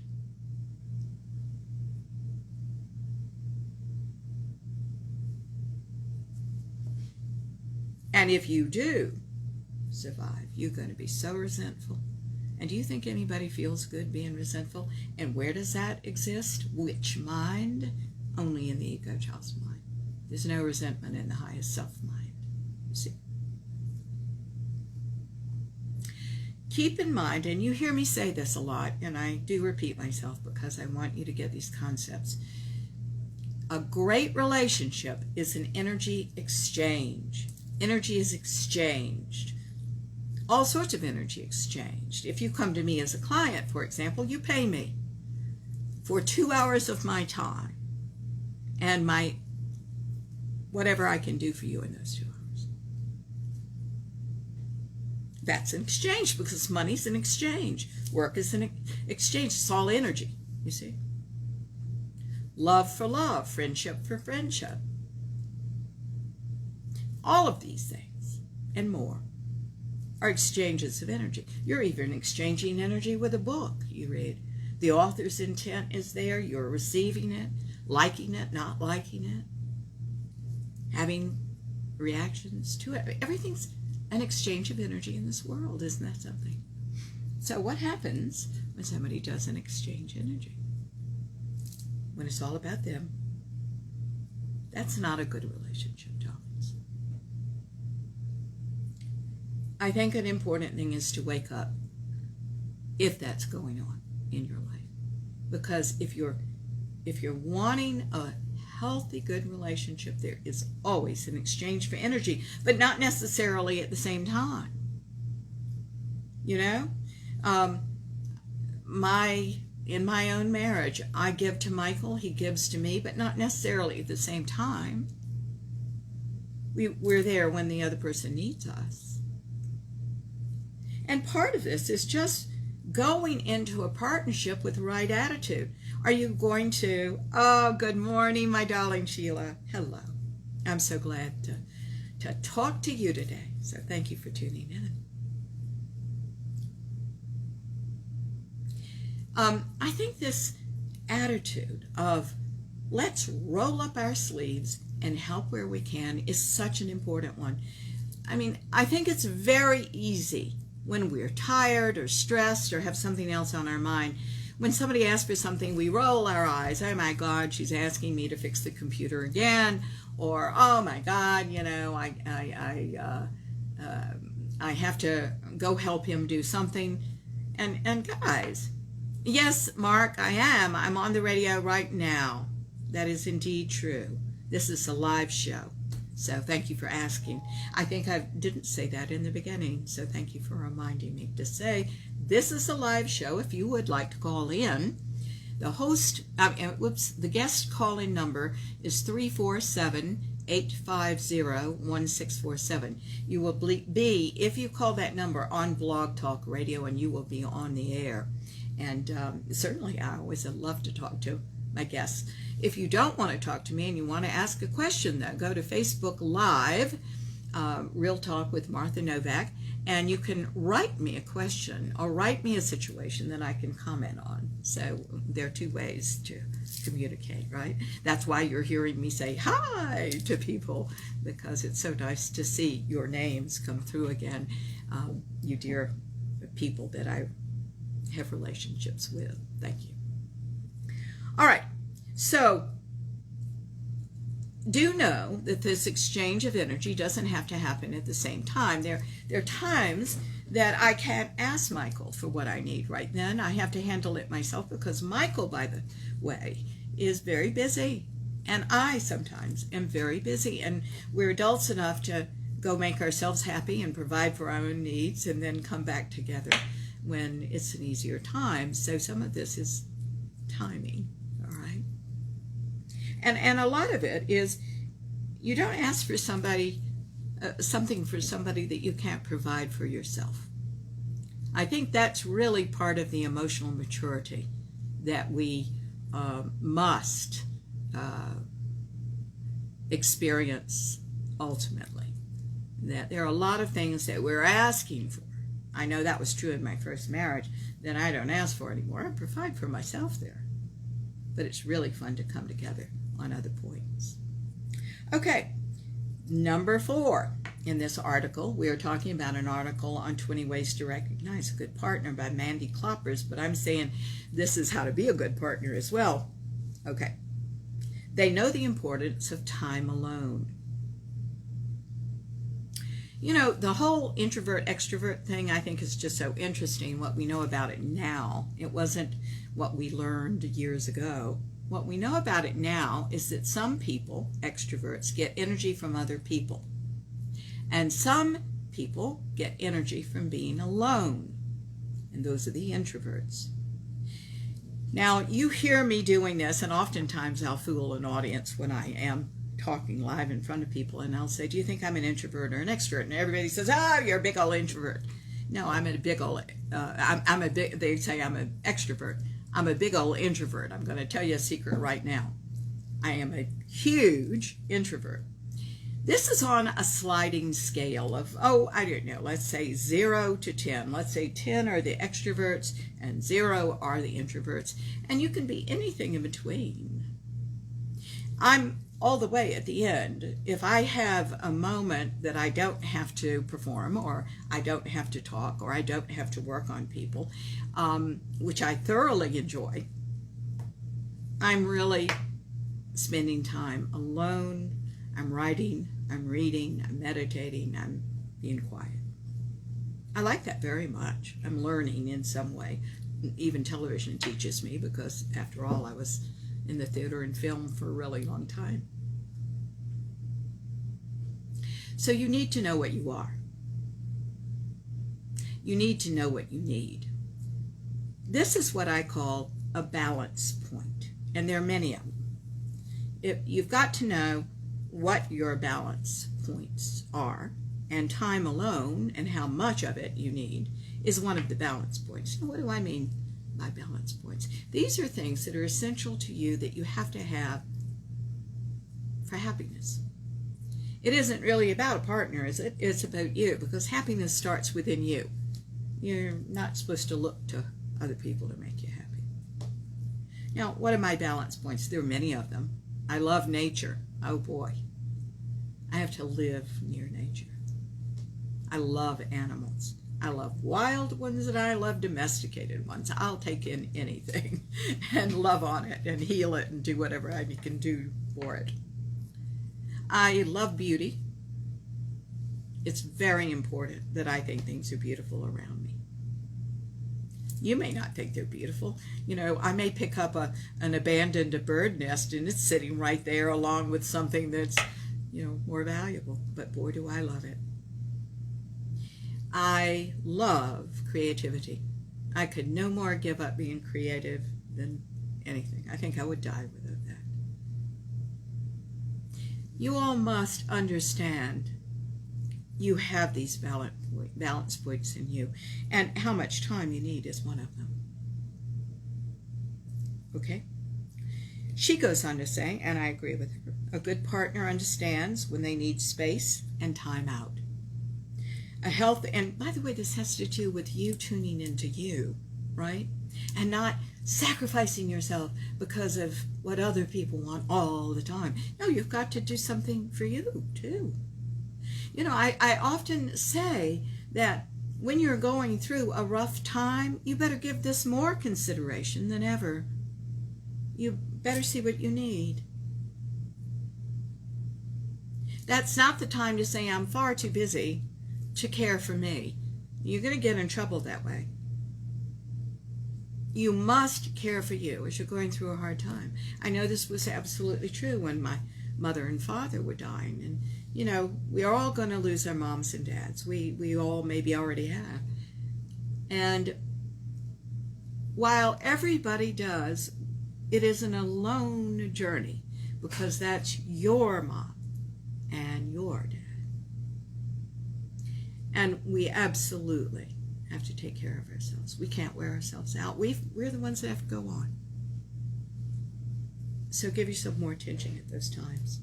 And if you do survive, you're going to be so resentful. And do you think anybody feels good being resentful? And where does that exist? Which mind? Only in the ego child's mind. There's no resentment in the highest self mind. You see? Keep in mind, and you hear me say this a lot, and I do repeat myself because I want you to get these concepts. A great relationship is an energy exchange. Energy is exchanged. All sorts of energy exchanged. If you come to me as a client, for example, you pay me for 2 hours of my time and my whatever I can do for you in those 2 hours. That's an exchange because money's an exchange. Work is an exchange. It's all energy, you see. Love for love, friendship for friendship. All of these things and more are exchanges of energy. You're even exchanging energy with a book you read. The author's intent is there. You're receiving it, liking it, not liking it, having reactions to it. Everything's an exchange of energy in this world. Isn't that something? So what happens when somebody doesn't exchange energy? When it's all about them, that's not a good relationship, darlings. I think an important thing is to wake up if that's going on in your life. Because if you're wanting a healthy, good relationship, there is always an exchange for energy, but not necessarily at the same time. You know? In my own marriage, I give to Michael, he gives to me, but not necessarily at the same time. We're there when the other person needs us. And part of this is just going into a partnership with the right attitude. Are you going to, oh, good morning, my darling Sheila. Hello. I'm so glad to talk to you today. So thank you for tuning in. I think this attitude of let's roll up our sleeves and help where we can is such an important one. I mean, I think it's very easy when we're tired or stressed or have something else on our mind. When somebody asks for something, we roll our eyes. Oh my God, she's asking me to fix the computer again. Or, oh my God, you know, I have to go help him do something. And guys, yes, Mark, I am. I'm on the radio right now. That is indeed true. This is a live show. So thank you for asking. I think I didn't say that in the beginning, so thank you for reminding me to say this is a live show. If you would like to call in, the guest call-in number is 347-850-1647. You will be, if you call that number, on Blog Talk Radio, and you will be on the air. And certainly I always love to talk to my guests. If you don't want to talk to me and you want to ask a question, though, go to Facebook Live, Real Talk with Martha Novak, and you can write me a question or write me a situation that I can comment on. So there are two ways to communicate, right? That's why you're hearing me say hi to people, because it's so nice to see your names come through again, you dear people that I have relationships with. Thank you. All right, so do know that this exchange of energy doesn't have to happen at the same time. There are times that I can't ask Michael for what I need right then. I have to handle it myself because Michael, by the way, is very busy. And I sometimes am very busy. And we're adults enough to go make ourselves happy and provide for our own needs and then come back together when it's an easier time. So some of this is timing. And a lot of it is you don't ask for somebody, something for somebody that you can't provide for yourself. I think that's really part of the emotional maturity that we must experience ultimately. That there are a lot of things that we're asking for. I know that was true in my first marriage, that I don't ask for anymore. I provide for myself there. But it's really fun to come together on other points. Okay, number 4. in this article. We are talking about an article on 20 Ways to Recognize a Good Partner by Mandy Kloppers, but I'm saying this is how to be a good partner as well. Okay. They know the importance of time alone. You know, the whole introvert-extrovert thing, I think, is just so interesting, what we know about it now. It wasn't what we learned years ago. What we know about it now is that some people, extroverts, get energy from other people. And some people get energy from being alone. And those are the introverts. Now, you hear me doing this, and oftentimes I'll fool an audience when I am talking live in front of people, and I'll say, do you think I'm an introvert or an extrovert? And everybody says, oh, you're a big old introvert. No, I'm a big old, they say I'm an extrovert. I'm a big old introvert. I'm going to tell you a secret right now. I am a huge introvert. This is on a sliding scale of, I don't know, let's say 0 to 10. Let's say 10 are the extroverts and 0 are the introverts. And you can be anything in between. I'm all the way at the end. If I have a moment that I don't have to perform, or I don't have to talk, or I don't have to work on people, which I thoroughly enjoy, I'm really spending time alone. I'm writing, I'm reading, I'm meditating, I'm being quiet. I like that very much. I'm learning in some way. Even television teaches me, because after all, I was in the theater and film for a really long time. So you need to know what you are. You need to know what you need. This is what I call a balance point, and there are many of them. You've got to know what your balance points are, and time alone and how much of it you need is one of the balance points. Now, what do I mean by balance points? These are things that are essential to you that you have to have for happiness. It isn't really about a partner, is it? It's about you, because happiness starts within you. You're not supposed to look to other people to make you happy. Now, what are my balance points? There are many of them. I love nature. Oh boy. I have to live near nature. I love animals. I love wild ones and I love domesticated ones. I'll take in anything and love on it and heal it and do whatever I can do for it. I love beauty. It's very important that I think things are beautiful around me. You may not think they're beautiful. You know, I may pick up an abandoned bird nest and it's sitting right there along with something that's, more valuable. But boy, do I love it. I love creativity. I could no more give up being creative than anything. I think I would die without that. You all must understand you have these balance points in you, and how much time you need is one of them. Okay? She goes on to say, and I agree with her, a good partner understands when they need space and time out. A health, and by the way, this has to do with you tuning into you, right? And not sacrificing yourself because of what other people want all the time. No, you've got to do something for you, too. I often say that when you're going through a rough time, you better give this more consideration than ever. You better see what you need. That's not the time to say, I'm far too busy to care for me. You're going to get in trouble that way. You must care for you as you're going through a hard time. I know this was absolutely true when my mother and father were dying. And, we are all going to lose our moms and dads. We all maybe already have. And while everybody does, it is an alone journey, because that's your mom and your dad. And we absolutely have to take care of ourselves. We can't wear ourselves out. We're the ones that have to go on. So give yourself more attention at those times.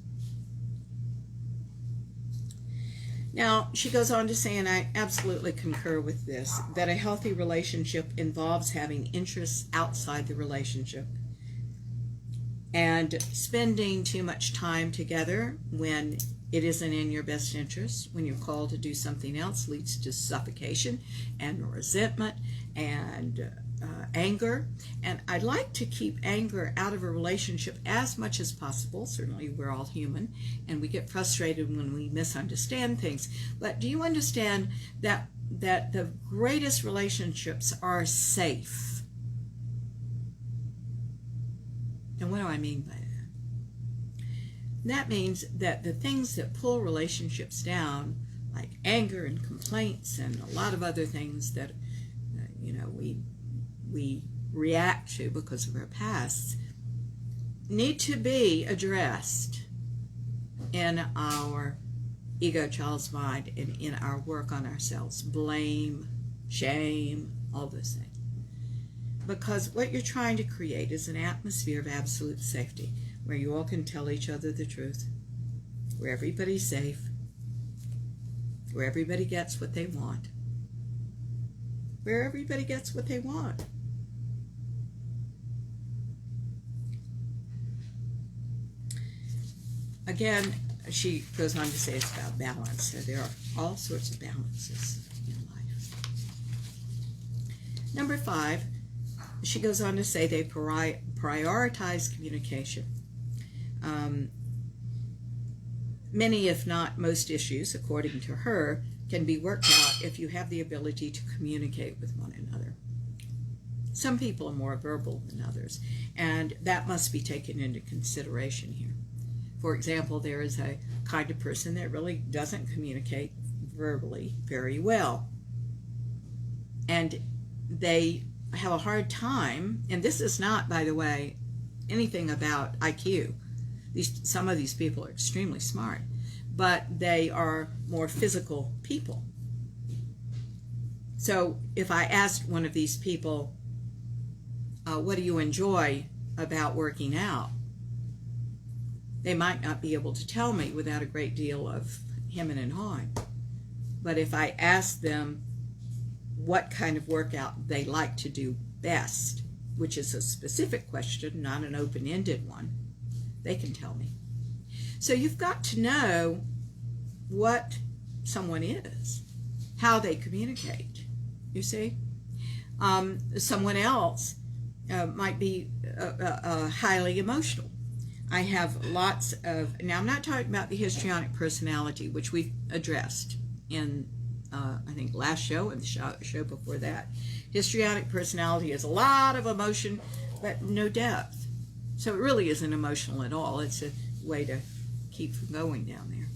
Now, she goes on to say, and I absolutely concur with this, that a healthy relationship involves having interests outside the relationship. And spending too much time together when It isn't in your best interest. When you're called to do something else, leads to suffocation and resentment and anger. And I'd like to keep anger out of a relationship as much as possible. Certainly, we're all human, and we get frustrated when we misunderstand things. But do you understand that the greatest relationships are safe? And what do I mean by that? That means that the things that pull relationships down, like anger and complaints and a lot of other things that we react to because of our pasts, need to be addressed in our ego child's mind and in our work on ourselves. Blame, shame, all those things. Because what you're trying to create is an atmosphere of absolute safety, where you all can tell each other the truth, where everybody's safe, where everybody gets what they want, where everybody gets what they want. Again, she goes on to say it's about balance. So there are all sorts of balances in life. Number 5, she goes on to say they prioritize communication. Many, if not most issues, according to her, can be worked out if you have the ability to communicate with one another. Some people are more verbal than others, and that must be taken into consideration here. For example, there is a kind of person that really doesn't communicate verbally very well, and they have a hard time, and this is not, by the way, anything about IQ. Some of these people are extremely smart, but they are more physical people. So if I asked one of these people, what do you enjoy about working out? They might not be able to tell me without a great deal of hemming and hawing. But if I asked them what kind of workout they like to do best, which is a specific question, not an open-ended one, they can tell me. So you've got to know what someone is, how they communicate, you see. Someone else might be highly emotional. I have lots of, now I'm not talking about the histrionic personality, which we've addressed in, I think, last show and the show before that. Histrionic personality is a lot of emotion, but no depth. So it really isn't emotional at all. It's a way to keep from going down there.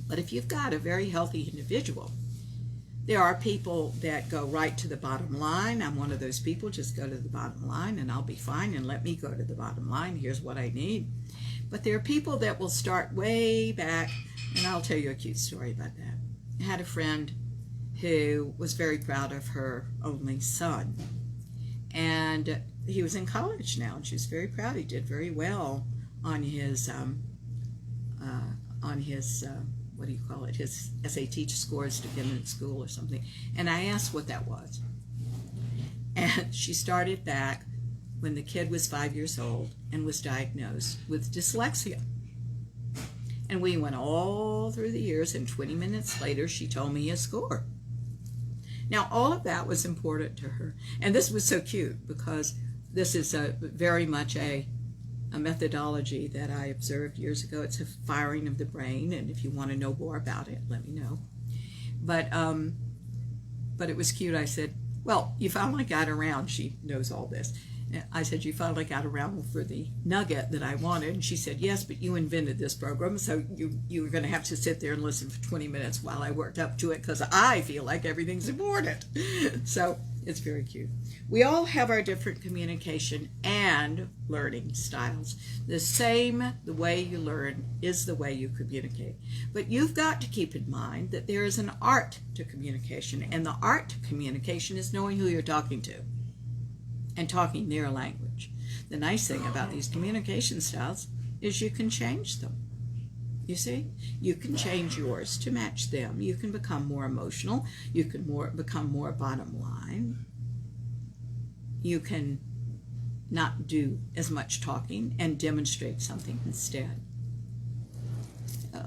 But if you've got a very healthy individual, there are people that go right to the bottom line. I'm one of those people. Just go to the bottom line and I'll be fine, and let me go to the bottom line. Here's what I need. But there are people that will start way back, and I'll tell you a cute story about that. I had a friend who was very proud of her only son, and he was in college now, and she was very proud. He did very well on his what do you call it, his SAT scores to get into school or something. And I asked what that was. And she started back when the kid was 5 years old and was diagnosed with dyslexia. And we went all through the years, and 20 minutes later, she told me his score. Now, all of that was important to her. And this was so cute, because this is very much a methodology that I observed years ago. It's a firing of the brain, and if you want to know more about it, let me know. But it was cute. I said, well, you finally got around. She knows all this. I said, you finally got around for the nugget that I wanted. And she said, yes, but you invented this program, so you were going to have to sit there and listen for 20 minutes while I worked up to it, because I feel like everything's important. So it's very cute. We all have our different communication and learning styles. The way you learn is the way you communicate. But you've got to keep in mind that there is an art to communication, and the art to communication is knowing who you're talking to and talking their language. The nice thing about these communication styles is you can change them. You see? You can change yours to match them. You can become more emotional. You can become more bottom line. You can not do as much talking and demonstrate something instead.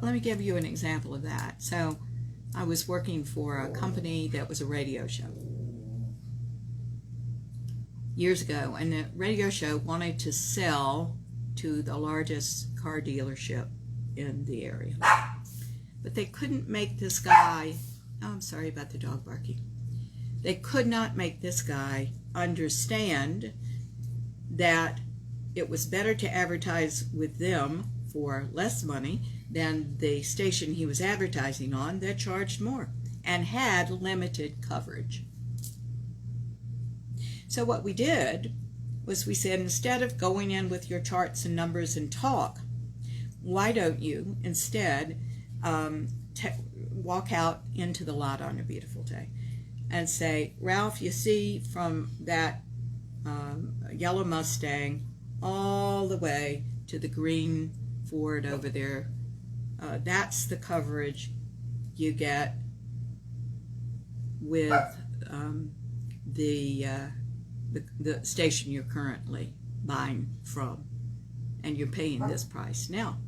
let me give you an example of that. So I was working for a company that was a radio show years ago, and the radio show wanted to sell to the largest car dealership in the area. But they couldn't make this guy, oh, I'm sorry about the dog barking. They could not make this guy understand that it was better to advertise with them for less money than the station he was advertising on that charged more and had limited coverage. So what we did was we said, instead of going in with your charts and numbers and talk, why don't you instead walk out into the lot on a beautiful day and say, Ralph, you see from that yellow Mustang all the way to the green Ford over there, that's the coverage you get with the station you're currently buying from, and you're paying this price. Now,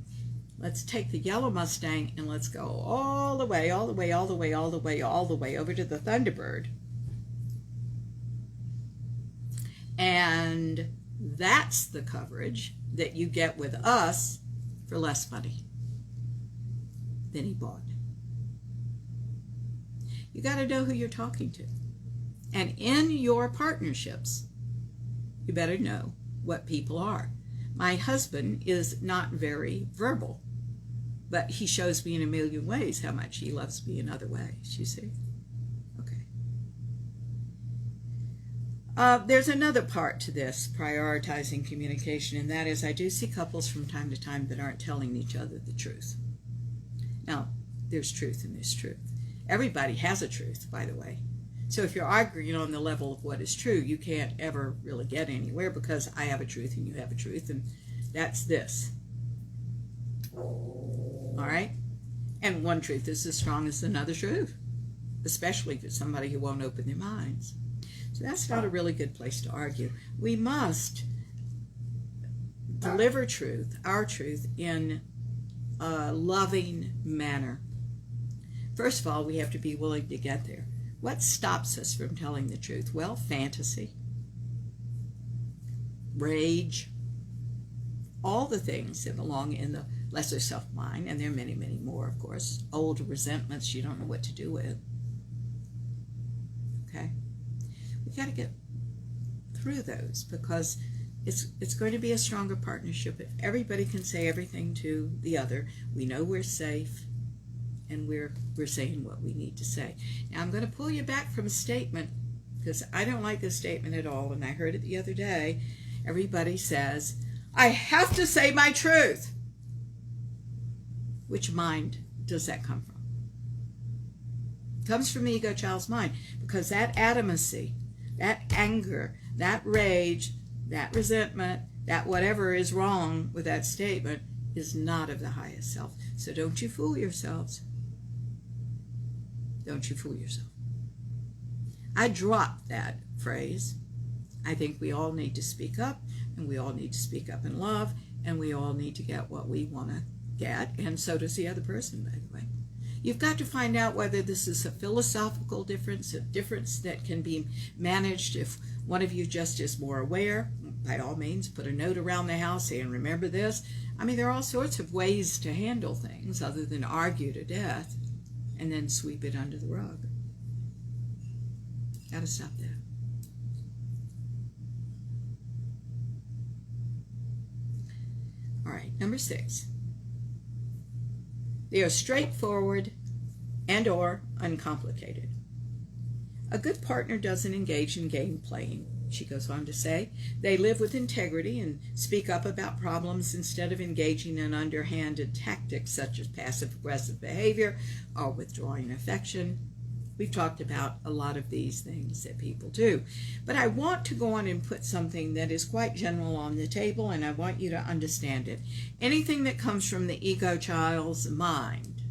let's take the yellow Mustang and let's go all the way over to the Thunderbird. And that's the coverage that you get with us for less money than he bought. You got to know who you're talking to. And in your partnerships, you better know what people are. My husband is not very verbal, but he shows me in a million ways how much he loves me in other ways, you see. Okay. There's another part to this, prioritizing communication, and that is I do see couples from time to time that aren't telling each other the truth. Now, there's truth and there's truth. Everybody has a truth, by the way. So if you're arguing on the level of what is true, you can't ever really get anywhere, because I have a truth and you have a truth, and that's this. All right? And one truth is as strong as another truth, especially for somebody who won't open their minds. So that's not a really good place to argue. We must deliver truth, our truth, in a loving manner. First of all, we have to be willing to get there. What stops us from telling the truth? Well, fantasy, rage, all the things that belong in the lesser self-mind, and there are many, many more, of course. Old resentments you don't know what to do with. Okay? We've got to get through those, because it's going to be a stronger partnership if everybody can say everything to the other. We know we're safe, and we're saying what we need to say. Now, I'm going to pull you back from a statement, because I don't like this statement at all, and I heard it the other day. Everybody says, I have to say my truth. Which mind does that come from? It comes from the ego child's mind, because that adamancy, that anger, that rage, that resentment, that whatever is wrong with that statement is not of the highest self. So don't you fool yourselves. Don't you fool yourself. I dropped that phrase. I think we all need to speak up, and we all need to speak up in love, and we all need to get what we want to get, and so does the other person, by the way. You've got to find out whether this is a philosophical difference, a difference that can be managed if one of you just is more aware. By all means, put a note around the house saying, remember this. I mean, there are all sorts of ways to handle things other than argue to death and then sweep it under the rug. Got to stop that. All right, number 6. They are straightforward and or uncomplicated. A good partner doesn't engage in game playing, she goes on to say. They live with integrity and speak up about problems instead of engaging in underhanded tactics such as passive-aggressive behavior or withdrawing affection. We've talked about a lot of these things that people do. But I want to go on and put something that is quite general on the table, and I want you to understand it. Anything that comes from the ego child's mind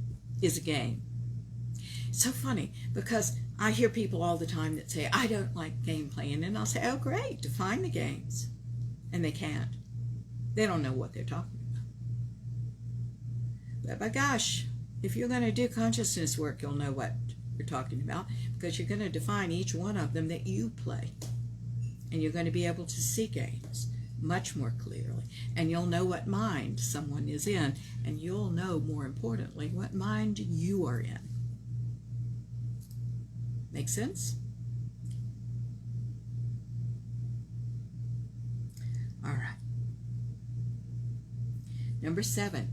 is a game. It's so funny, because I hear people all the time that say, I don't like game playing, and I'll say, oh great, define the games. And they can't. They don't know what they're talking about. But by gosh, if you're going to do consciousness work, you'll know what we're talking about, because you're going to define each one of them that you play. And you're going to be able to see games much more clearly. And you'll know what mind someone is in. And you'll know, more importantly, what mind you are in. Make sense? All right. Number 7.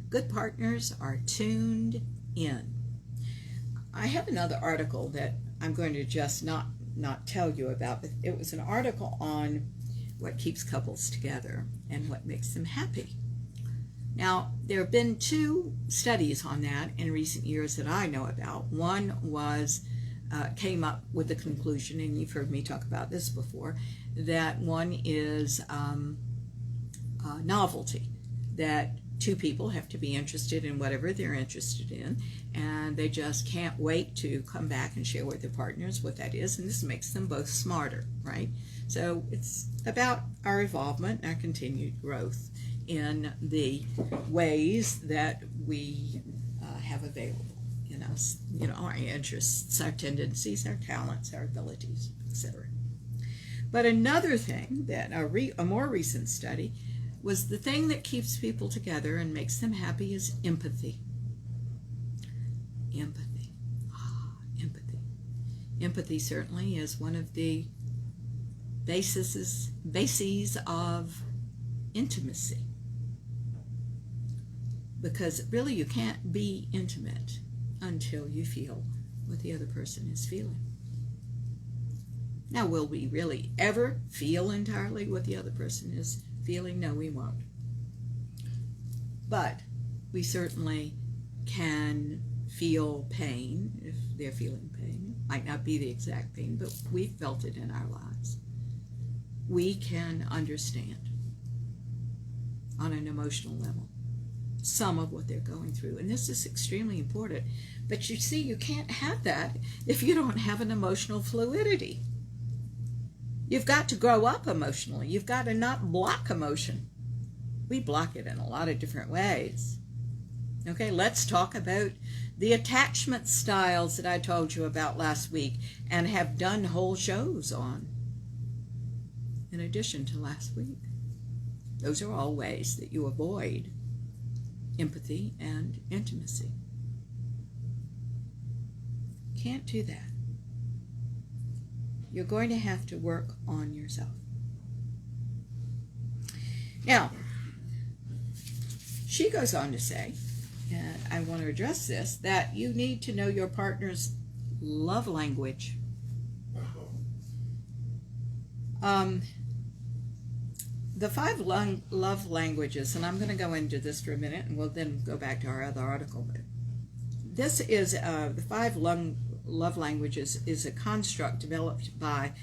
Good partners are tuned in. I have another article that I'm going to just not tell you about, but it was an article on what keeps couples together and what makes them happy. Now, there have been 2 studies on that in recent years that I know about. One was came up with the conclusion, and you've heard me talk about this before, that one is novelty, that 2 people have to be interested in whatever they're interested in, and they just can't wait to come back and share with their partners what that is, and this makes them both smarter, right? So it's about our involvement, our continued growth in the ways that we have available in us, our interests, our tendencies, our talents, our abilities, etc. But another thing that a more recent study was the thing that keeps people together and makes them happy is empathy. Empathy. Empathy. Empathy certainly is one of the bases of intimacy. Because really you can't be intimate until you feel what the other person is feeling. Now, will we really ever feel entirely what the other person is feeling? No, we won't. But we certainly can feel pain if they're feeling pain. Might not be the exact pain, but we've felt it in our lives. We can understand on an emotional level some of what they're going through, and this is extremely important. But you see, you can't have that if you don't have an emotional fluidity. You've got to grow up emotionally. You've got to not block emotion. We block it in a lot of different ways. Okay, let's talk about the attachment styles that I told you about last week and have done whole shows on, in addition to last week. Those are all ways that you avoid empathy and intimacy. Can't do that. You're going to have to work on yourself. Now, she goes on to say, and I want to address this, that you need to know your partner's love language. The 5 love languages, and I'm going to go into this for a minute, and we'll then go back to our other article. But this is the 5 love languages is a construct developed by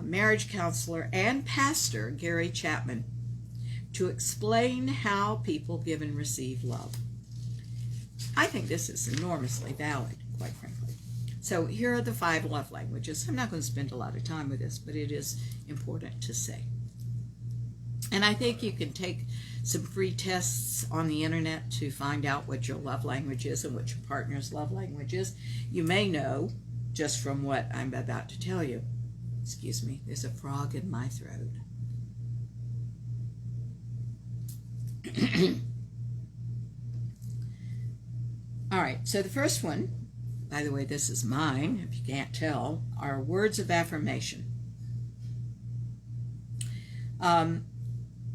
marriage counselor and pastor Gary Chapman to explain how people give and receive love. I think this is enormously valid, quite frankly. So here are the 5 love languages. I'm not going to spend a lot of time with this, but it is important to say. And I think you can take some free tests on the internet to find out what your love language is and what your partner's love language is. You may know just from what I'm about to tell you. Excuse me, there's a frog in my throat. All right, so the first one, by the way, this is mine, if you can't tell, are words of affirmation.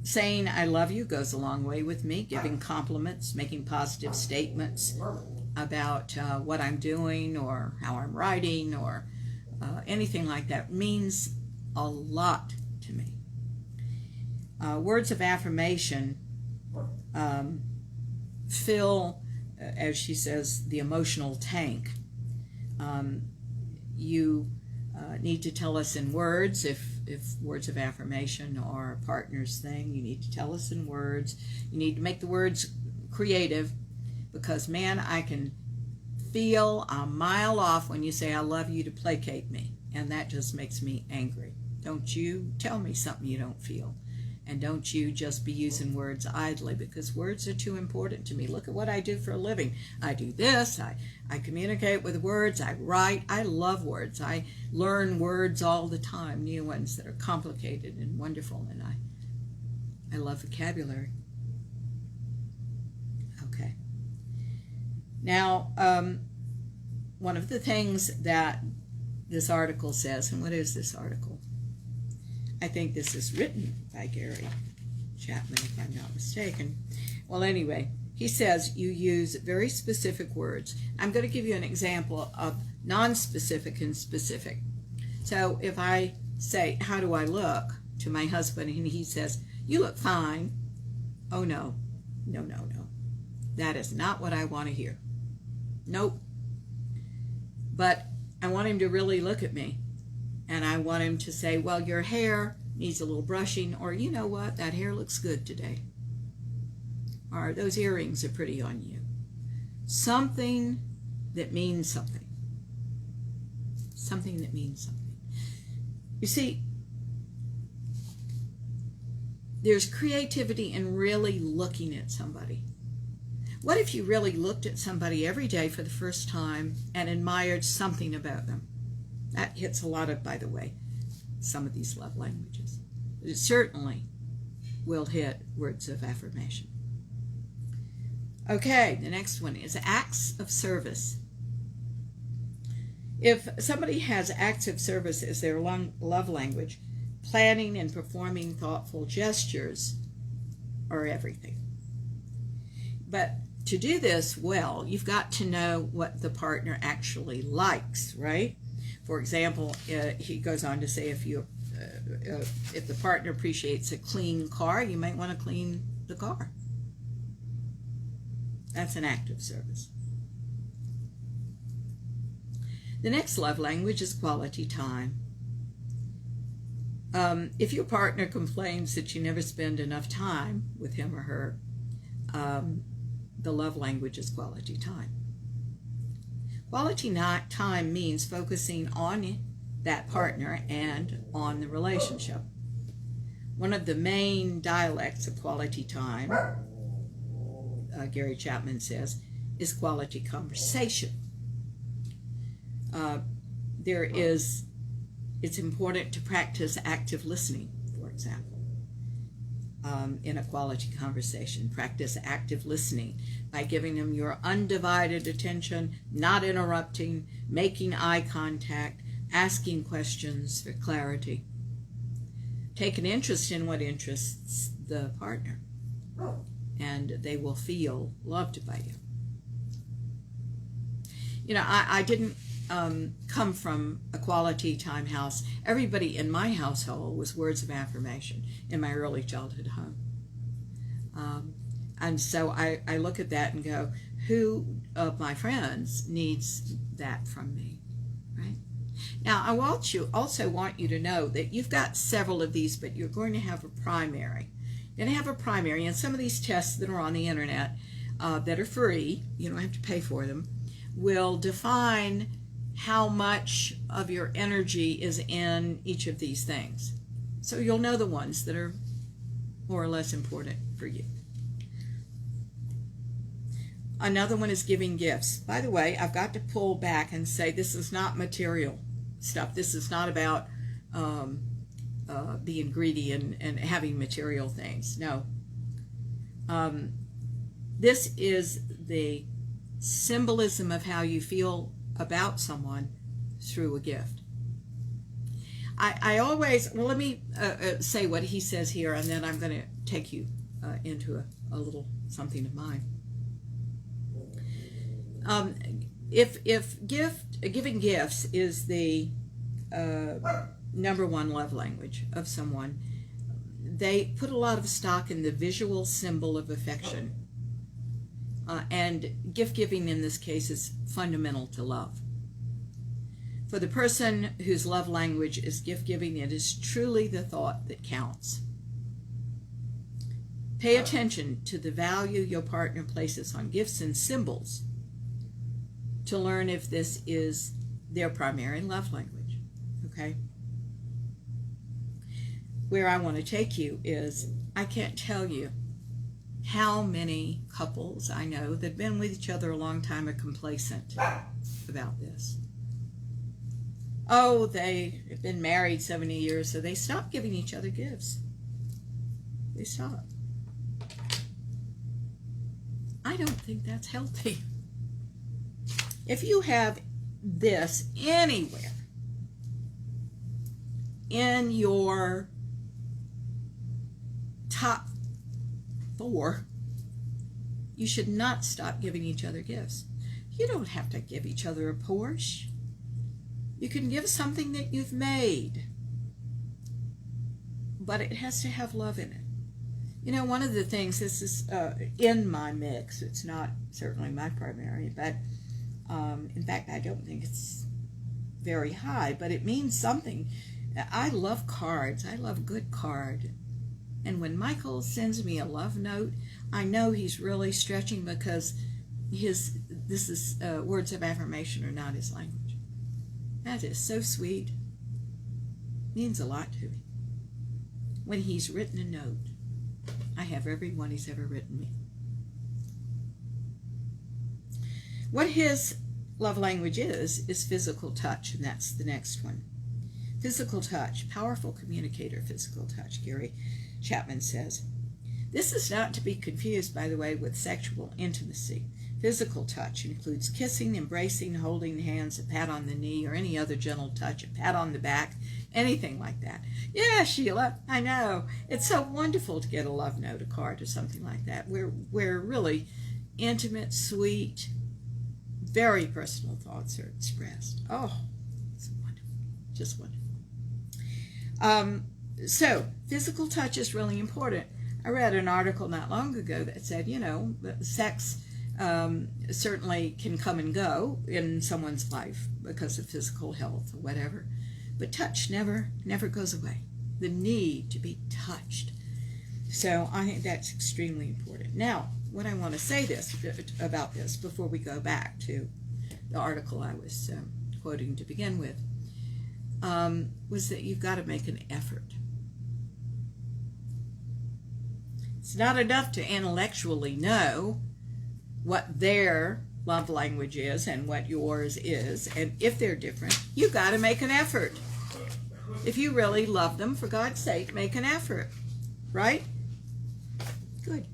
Saying I love you goes a long way with me. Giving compliments, making positive statements about what I'm doing or how I'm writing or anything like that means a lot to me. Words of affirmation fill, as she says, the emotional tank. You need to tell us in words. If words of affirmation are a partner's thing, you need to tell us in words. You need to make the words creative, because man, I can feel a mile off when you say I love you to placate me, and that just makes me angry. Don't you tell me something you don't feel. And don't you just be using words idly, because words are too important to me. Look at what I do for a living. I do this. I communicate with words. I write. I love words. I learn words all the time, new ones that are complicated and wonderful, and I love vocabulary. Okay. Now, one of the things that this article says, and what is this article? I think this is written by Gary Chapman, if I'm not mistaken. Well, anyway, he says you use very specific words. I'm going to give you an example of non-specific and specific. So if I say, how do I look, to my husband, and he says, you look fine. Oh, no. No, no, no. That is not what I want to hear. Nope. But I want him to really look at me. And I want him to say, well, your hair needs a little brushing, or you know what, that hair looks good today. Or those earrings are pretty on you. Something that means something. Something that means something. You see, there's creativity in really looking at somebody. What if you really looked at somebody every day for the first time and admired something about them? That hits a lot of, by the way, some of these love languages. It certainly will hit words of affirmation. Okay, the next one is acts of service. If somebody has acts of service as their love language, planning and performing thoughtful gestures are everything. But to do this well, you've got to know what the partner actually likes, right? For example, he goes on to say if the partner appreciates a clean car, you might want to clean the car. That's an act of service. The next love language is quality time. If your partner complains that you never spend enough time with him or her, the love language is quality time. Quality time means focusing on that partner and on the relationship. One of the main dialects of quality time, Gary Chapman says, is quality conversation. It's important to practice active listening, for example. In a quality conversation, practice active listening by giving them your undivided attention, not interrupting, making eye contact, asking questions for clarity. Take an interest in what interests the partner, and they will feel loved by you. You know, I didn't come from a quality time house. Everybody in my household was words of affirmation in my early childhood home. And so I look at that and go, who of my friends needs that from me, right? Now, I also want you to know that you've got several of these, but you're going to have a primary. You're going to have a primary, and some of these tests that are on the internet that are free, you don't have to pay for them, will define how much of your energy is in each of these things. So you'll know the ones that are more or less important for you. Another one is giving gifts. By the way, I've got to pull back and say this is not material stuff. This is not about being greedy and having material things. No. This is the symbolism of how you feel about someone through a gift. I always, well, let me say what he says here, and then I'm going to take you into a little something of mine. If giving gifts is the number one love language of someone, they put a lot of stock in the visual symbol of affection. And gift giving in this case is fundamental to love. For the person whose love language is gift giving, it is truly the thought that counts. Pay attention to the value your partner places on gifts and symbols to learn if this is their primary love language. Okay? where I want to take you is, I can't tell you how many couples I know that have been with each other a long time are complacent about this. Oh, they have been married 70 years, so they stop giving each other gifts. They stop. I don't think that's healthy. If you have this anywhere in your top 4, you should not stop giving each other gifts. You don't have to give each other a Porsche. You can give something that you've made, but it has to have love in it. You know, one of the things, this is in my mix, it's not certainly my primary, but in fact, I don't think it's very high, but it means something. I love cards. I love a good card. And when Michael sends me a love note, I know he's really stretching, because words of affirmation are not his language. That is so sweet. Means a lot to me. When he's written a note, I have every one he's ever written me. What his love language is physical touch, and that's the next one. Physical touch, powerful communicator, physical touch, Gary Chapman says. This is not to be confused, by the way, with sexual intimacy. Physical touch includes kissing, embracing, holding hands, a pat on the knee, or any other gentle touch, a pat on the back, anything like that. Yeah, Sheila, I know. It's so wonderful to get a love note, a card, or something like that, where really intimate, sweet, very personal thoughts are expressed. Oh, it's wonderful. Just wonderful. So, physical touch is really important. I read an article not long ago that said, you know, sex certainly can come and go in someone's life because of physical health or whatever, but touch never goes away. The need to be touched. So I think that's extremely important. Now, what I want to say about this before we go back to the article I was quoting to begin with, was that you've got to make an effort. It's not enough to intellectually know what their love language is and what yours is, and if they're different, you got to make an effort. If you really love them, for God's sake, make an effort, right? Good.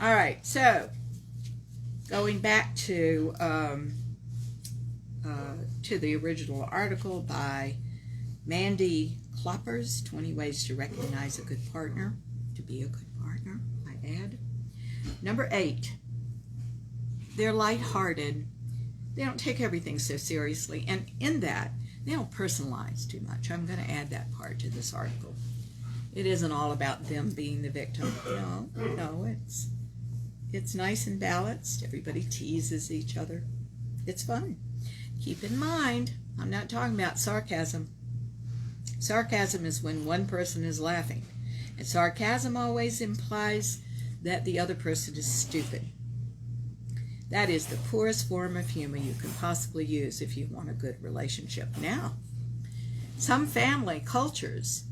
All right, so going back to the original article by Mandy Kloppers, 20 Ways to Recognize a Good Partner, to be a good partner, I add. Number 8, they're lighthearted. They don't take everything so seriously, and in that, they don't personalize too much. I'm going to add that part to this article. It isn't all about them being the victim. No, it's nice and balanced. Everybody teases each other. It's fun. Keep in mind, I'm not talking about sarcasm. Sarcasm is when one person is laughing. And sarcasm always implies that the other person is stupid. That is the poorest form of humor you can possibly use if you want a good relationship. Now, some family cultures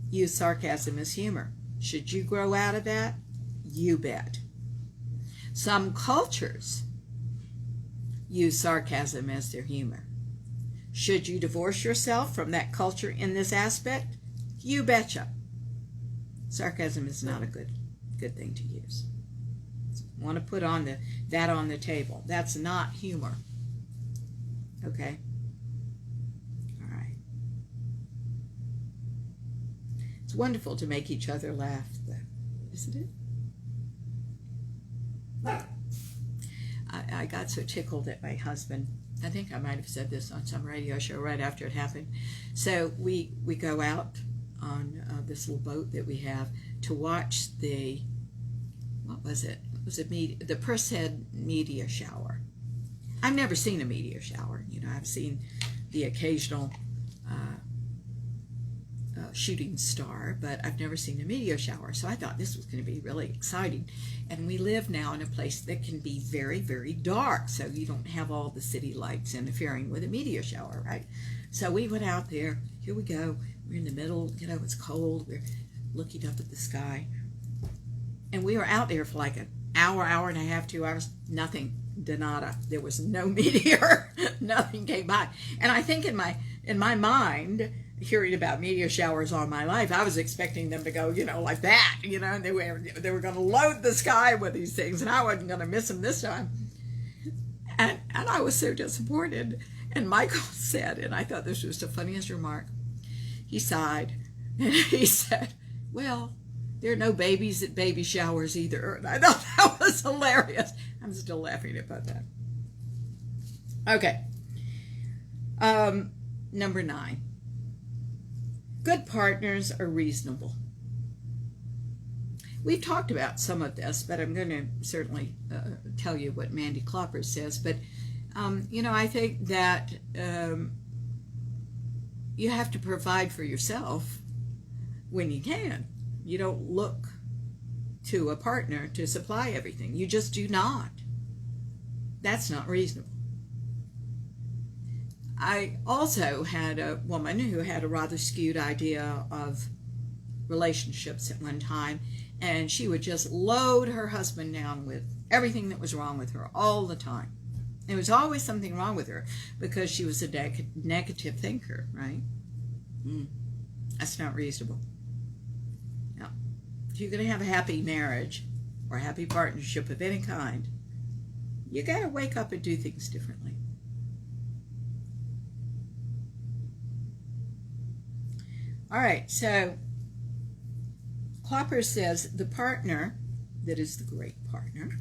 use sarcasm as humor. Should you grow out of that? You bet. Some cultures use sarcasm as their humor. Should you divorce yourself from that culture in this aspect? You betcha. Sarcasm is not a good thing to use. I want to put that on the table. That's not humor. Okay? All right. It's wonderful to make each other laugh, though, isn't it? I got so tickled at my husband. I think I might have said this on some radio show right after it happened. So we go out on this little boat that we have to watch the, what was it? The Perseid meteor shower. I've never seen a meteor shower. You know, I've seen the occasional shooting star, but I've never seen a meteor shower. So I thought this was going to be really exciting. And we live now in a place that can be very, very dark, so you don't have all the city lights interfering with a meteor shower, right? So we went out there. Here we go. We're in the middle, you know, it's cold. We're looking up at the sky. And we were out there for like an hour, hour and a half, 2 hours. Nothing, de nada. There was no meteor. Nothing came by. And I think in my mind, hearing about meteor showers all my life, I was expecting them to go, you know, like that, you know, and they were going to load the sky with these things, and I wasn't going to miss them this time. And I was so disappointed. And Michael said, and I thought this was the funniest remark, he sighed, and he said, well, there are no babies at baby showers either. And I thought that was hilarious. I'm still laughing about that. Okay. Number 9. Good partners are reasonable. We've talked about some of this, but I'm going to certainly tell you what Mandy Klopper says. But, you know, I think that you have to provide for yourself when you can. You don't look to a partner to supply everything. You just do not. That's not reasonable. I also had a woman who had a rather skewed idea of relationships at one time, and she would just load her husband down with everything that was wrong with her all the time. There was always something wrong with her because she was a negative thinker, right? That's not reasonable. Now, if you're going to have a happy marriage or a happy partnership of any kind, you got to wake up and do things differently. All right, so Klopper says the partner, that is the great partner,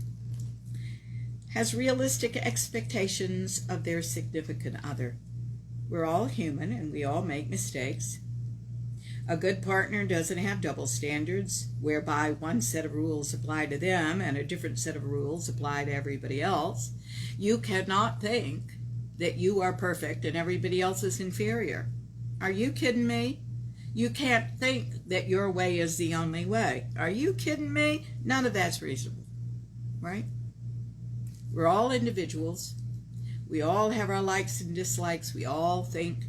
has realistic expectations of their significant other. We're all human and we all make mistakes. A good partner doesn't have double standards, whereby one set of rules apply to them and a different set of rules apply to everybody else. You cannot think that you are perfect and everybody else is inferior. Are you kidding me? You can't think that your way is the only way. Are you kidding me? None of that's reasonable, right? We're all individuals. We all have our likes and dislikes. We all think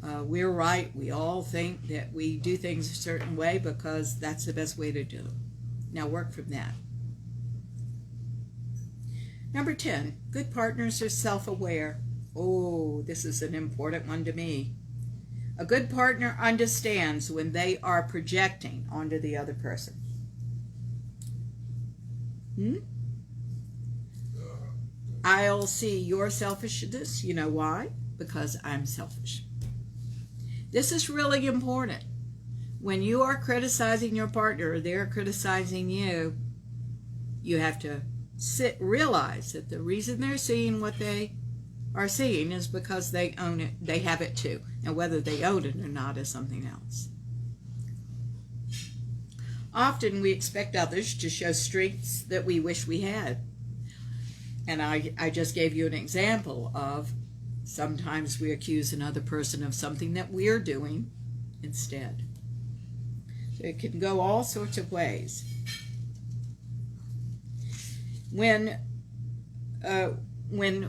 we're right. We all think that we do things a certain way because that's the best way to do them. Now work from that. Number 10, good partners are self-aware. Oh, this is an important one to me. A good partner understands when they are projecting onto the other person. I'll see your selfishness. You know why? Because I'm selfish. This is really important. When you are criticizing your partner or they're criticizing you, you have to realize that the reason they're seeing what they are seeing is because they own it. They have it too. And whether they own it or not is something else. Often we expect others to show strengths that we wish we had. And I just gave you an example of sometimes we accuse another person of something that we're doing instead. So it can go all sorts of ways. When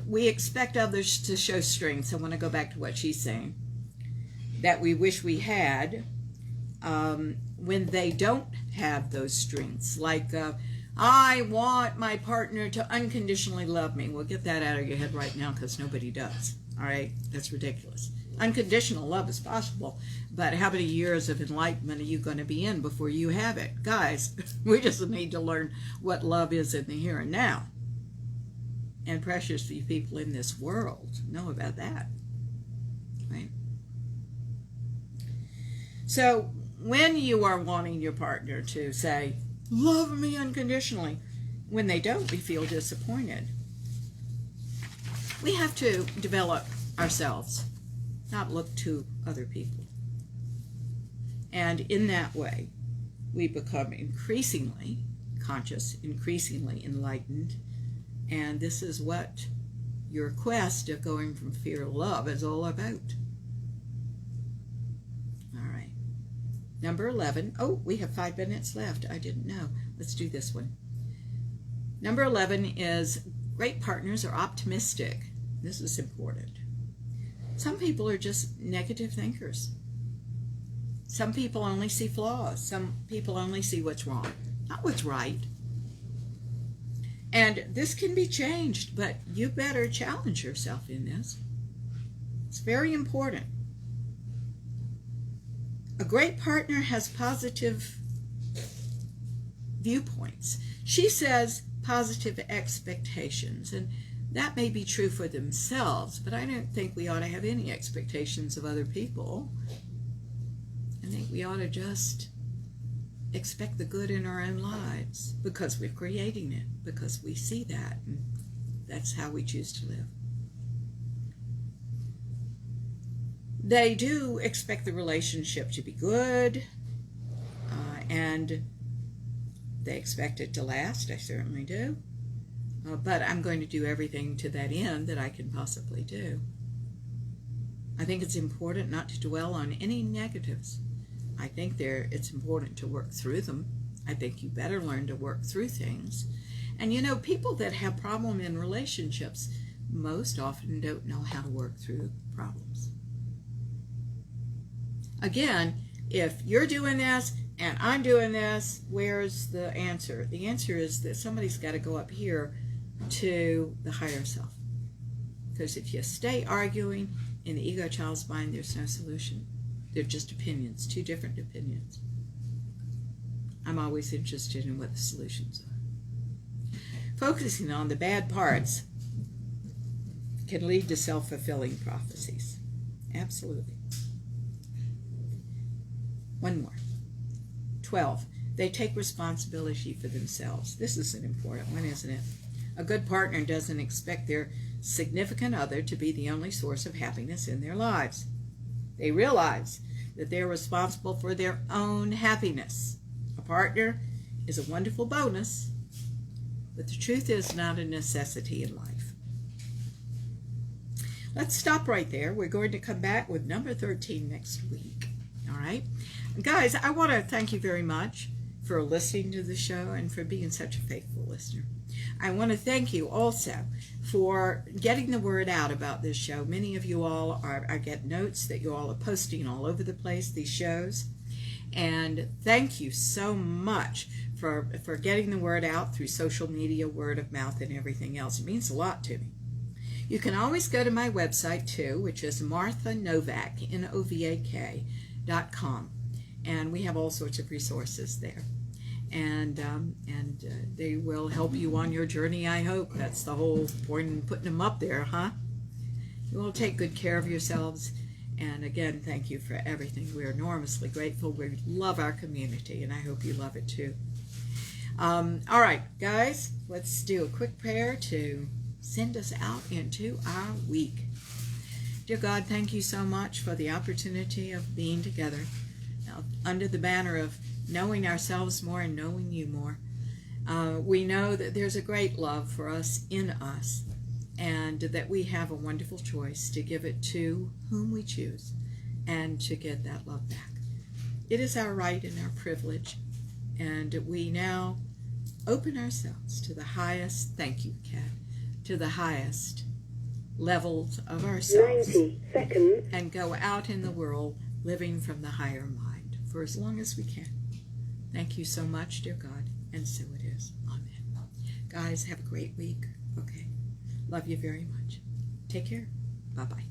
we expect others to show strengths, I want to go back to what she's saying, that we wish we had, when they don't have those strengths, like I want my partner to unconditionally love me. Well, get that out of your head right now because nobody does. All right? That's ridiculous. Unconditional love is possible, but how many years of enlightenment are you going to be in before you have it? Guys, we just need to learn what love is in the here and now. And precious few people in this world know about that. Right? So when you are wanting your partner to say, love me unconditionally, when they don't, we feel disappointed. We have to develop ourselves, not look to other people. And in that way, we become increasingly conscious, increasingly enlightened, and this is what your quest of going from fear to love is all about. All right. Number 11. Oh, we have 5 minutes left. I didn't know. Let's do this one. Number 11 is great partners are optimistic. This is important. Some people are just negative thinkers. Some people only see flaws. Some people only see what's wrong, not what's right. And this can be changed, but you better challenge yourself in this. It's very important. A great partner has positive viewpoints. She says positive expectations, and that may be true for themselves, but I don't think we ought to have any expectations of other people. I think we ought to just expect the good in our own lives because we're creating it, because we see that, and that's how we choose to live. They do expect the relationship to be good, and they expect it to last. I certainly do. But I'm going to do everything to that end that I can possibly do. I think it's important not to dwell on any negatives. I think it's important to work through them. I think you better learn to work through things. And you know, people that have problems in relationships most often don't know how to work through problems. Again, if you're doing this and I'm doing this, where's the answer? The answer is that somebody's got to go up here to the higher self. Because if you stay arguing in the ego child's mind, there's no solution. They're just opinions, two different opinions. I'm always interested in what the solutions are. Focusing on the bad parts can lead to self-fulfilling prophecies. Absolutely. One more. 12. They take responsibility for themselves. This is an important one, isn't it? A good partner doesn't expect their significant other to be the only source of happiness in their lives. They realize that they're responsible for their own happiness. A partner is a wonderful bonus, but the truth is not a necessity in life. Let's stop right there. We're going to come back with number 13 next week. All right? Guys, I want to thank you very much for listening to the show and for being such a faithful listener. I want to thank you also for getting the word out about this show. Many of you all I get notes that you all are posting all over the place, these shows. And thank you so much for getting the word out through social media, word of mouth, and everything else. It means a lot to me. You can always go to my website too, which is marthanovak, Novak.com. And we have all sorts of resources there. And they will help you on your journey, I hope. That's the whole point in putting them up there, huh? You all take good care of yourselves. And again, thank you for everything. We're enormously grateful. We love our community, and I hope you love it too. All right, guys, let's do a quick prayer to send us out into our week. Dear God, thank you so much for the opportunity of being together under the banner of knowing ourselves more and knowing you more. We know that there's a great love for us in us, and that we have a wonderful choice to give it to whom we choose and to get that love back. It is our right and our privilege, and we now open ourselves to the highest, thank you, Kat, to the highest levels of ourselves 90 seconds. And go out in the world living from the higher mind for as long as we can. Thank you so much, dear God, and so it is. Amen. Guys, have a great week. Okay. Love you very much. Take care. Bye-bye.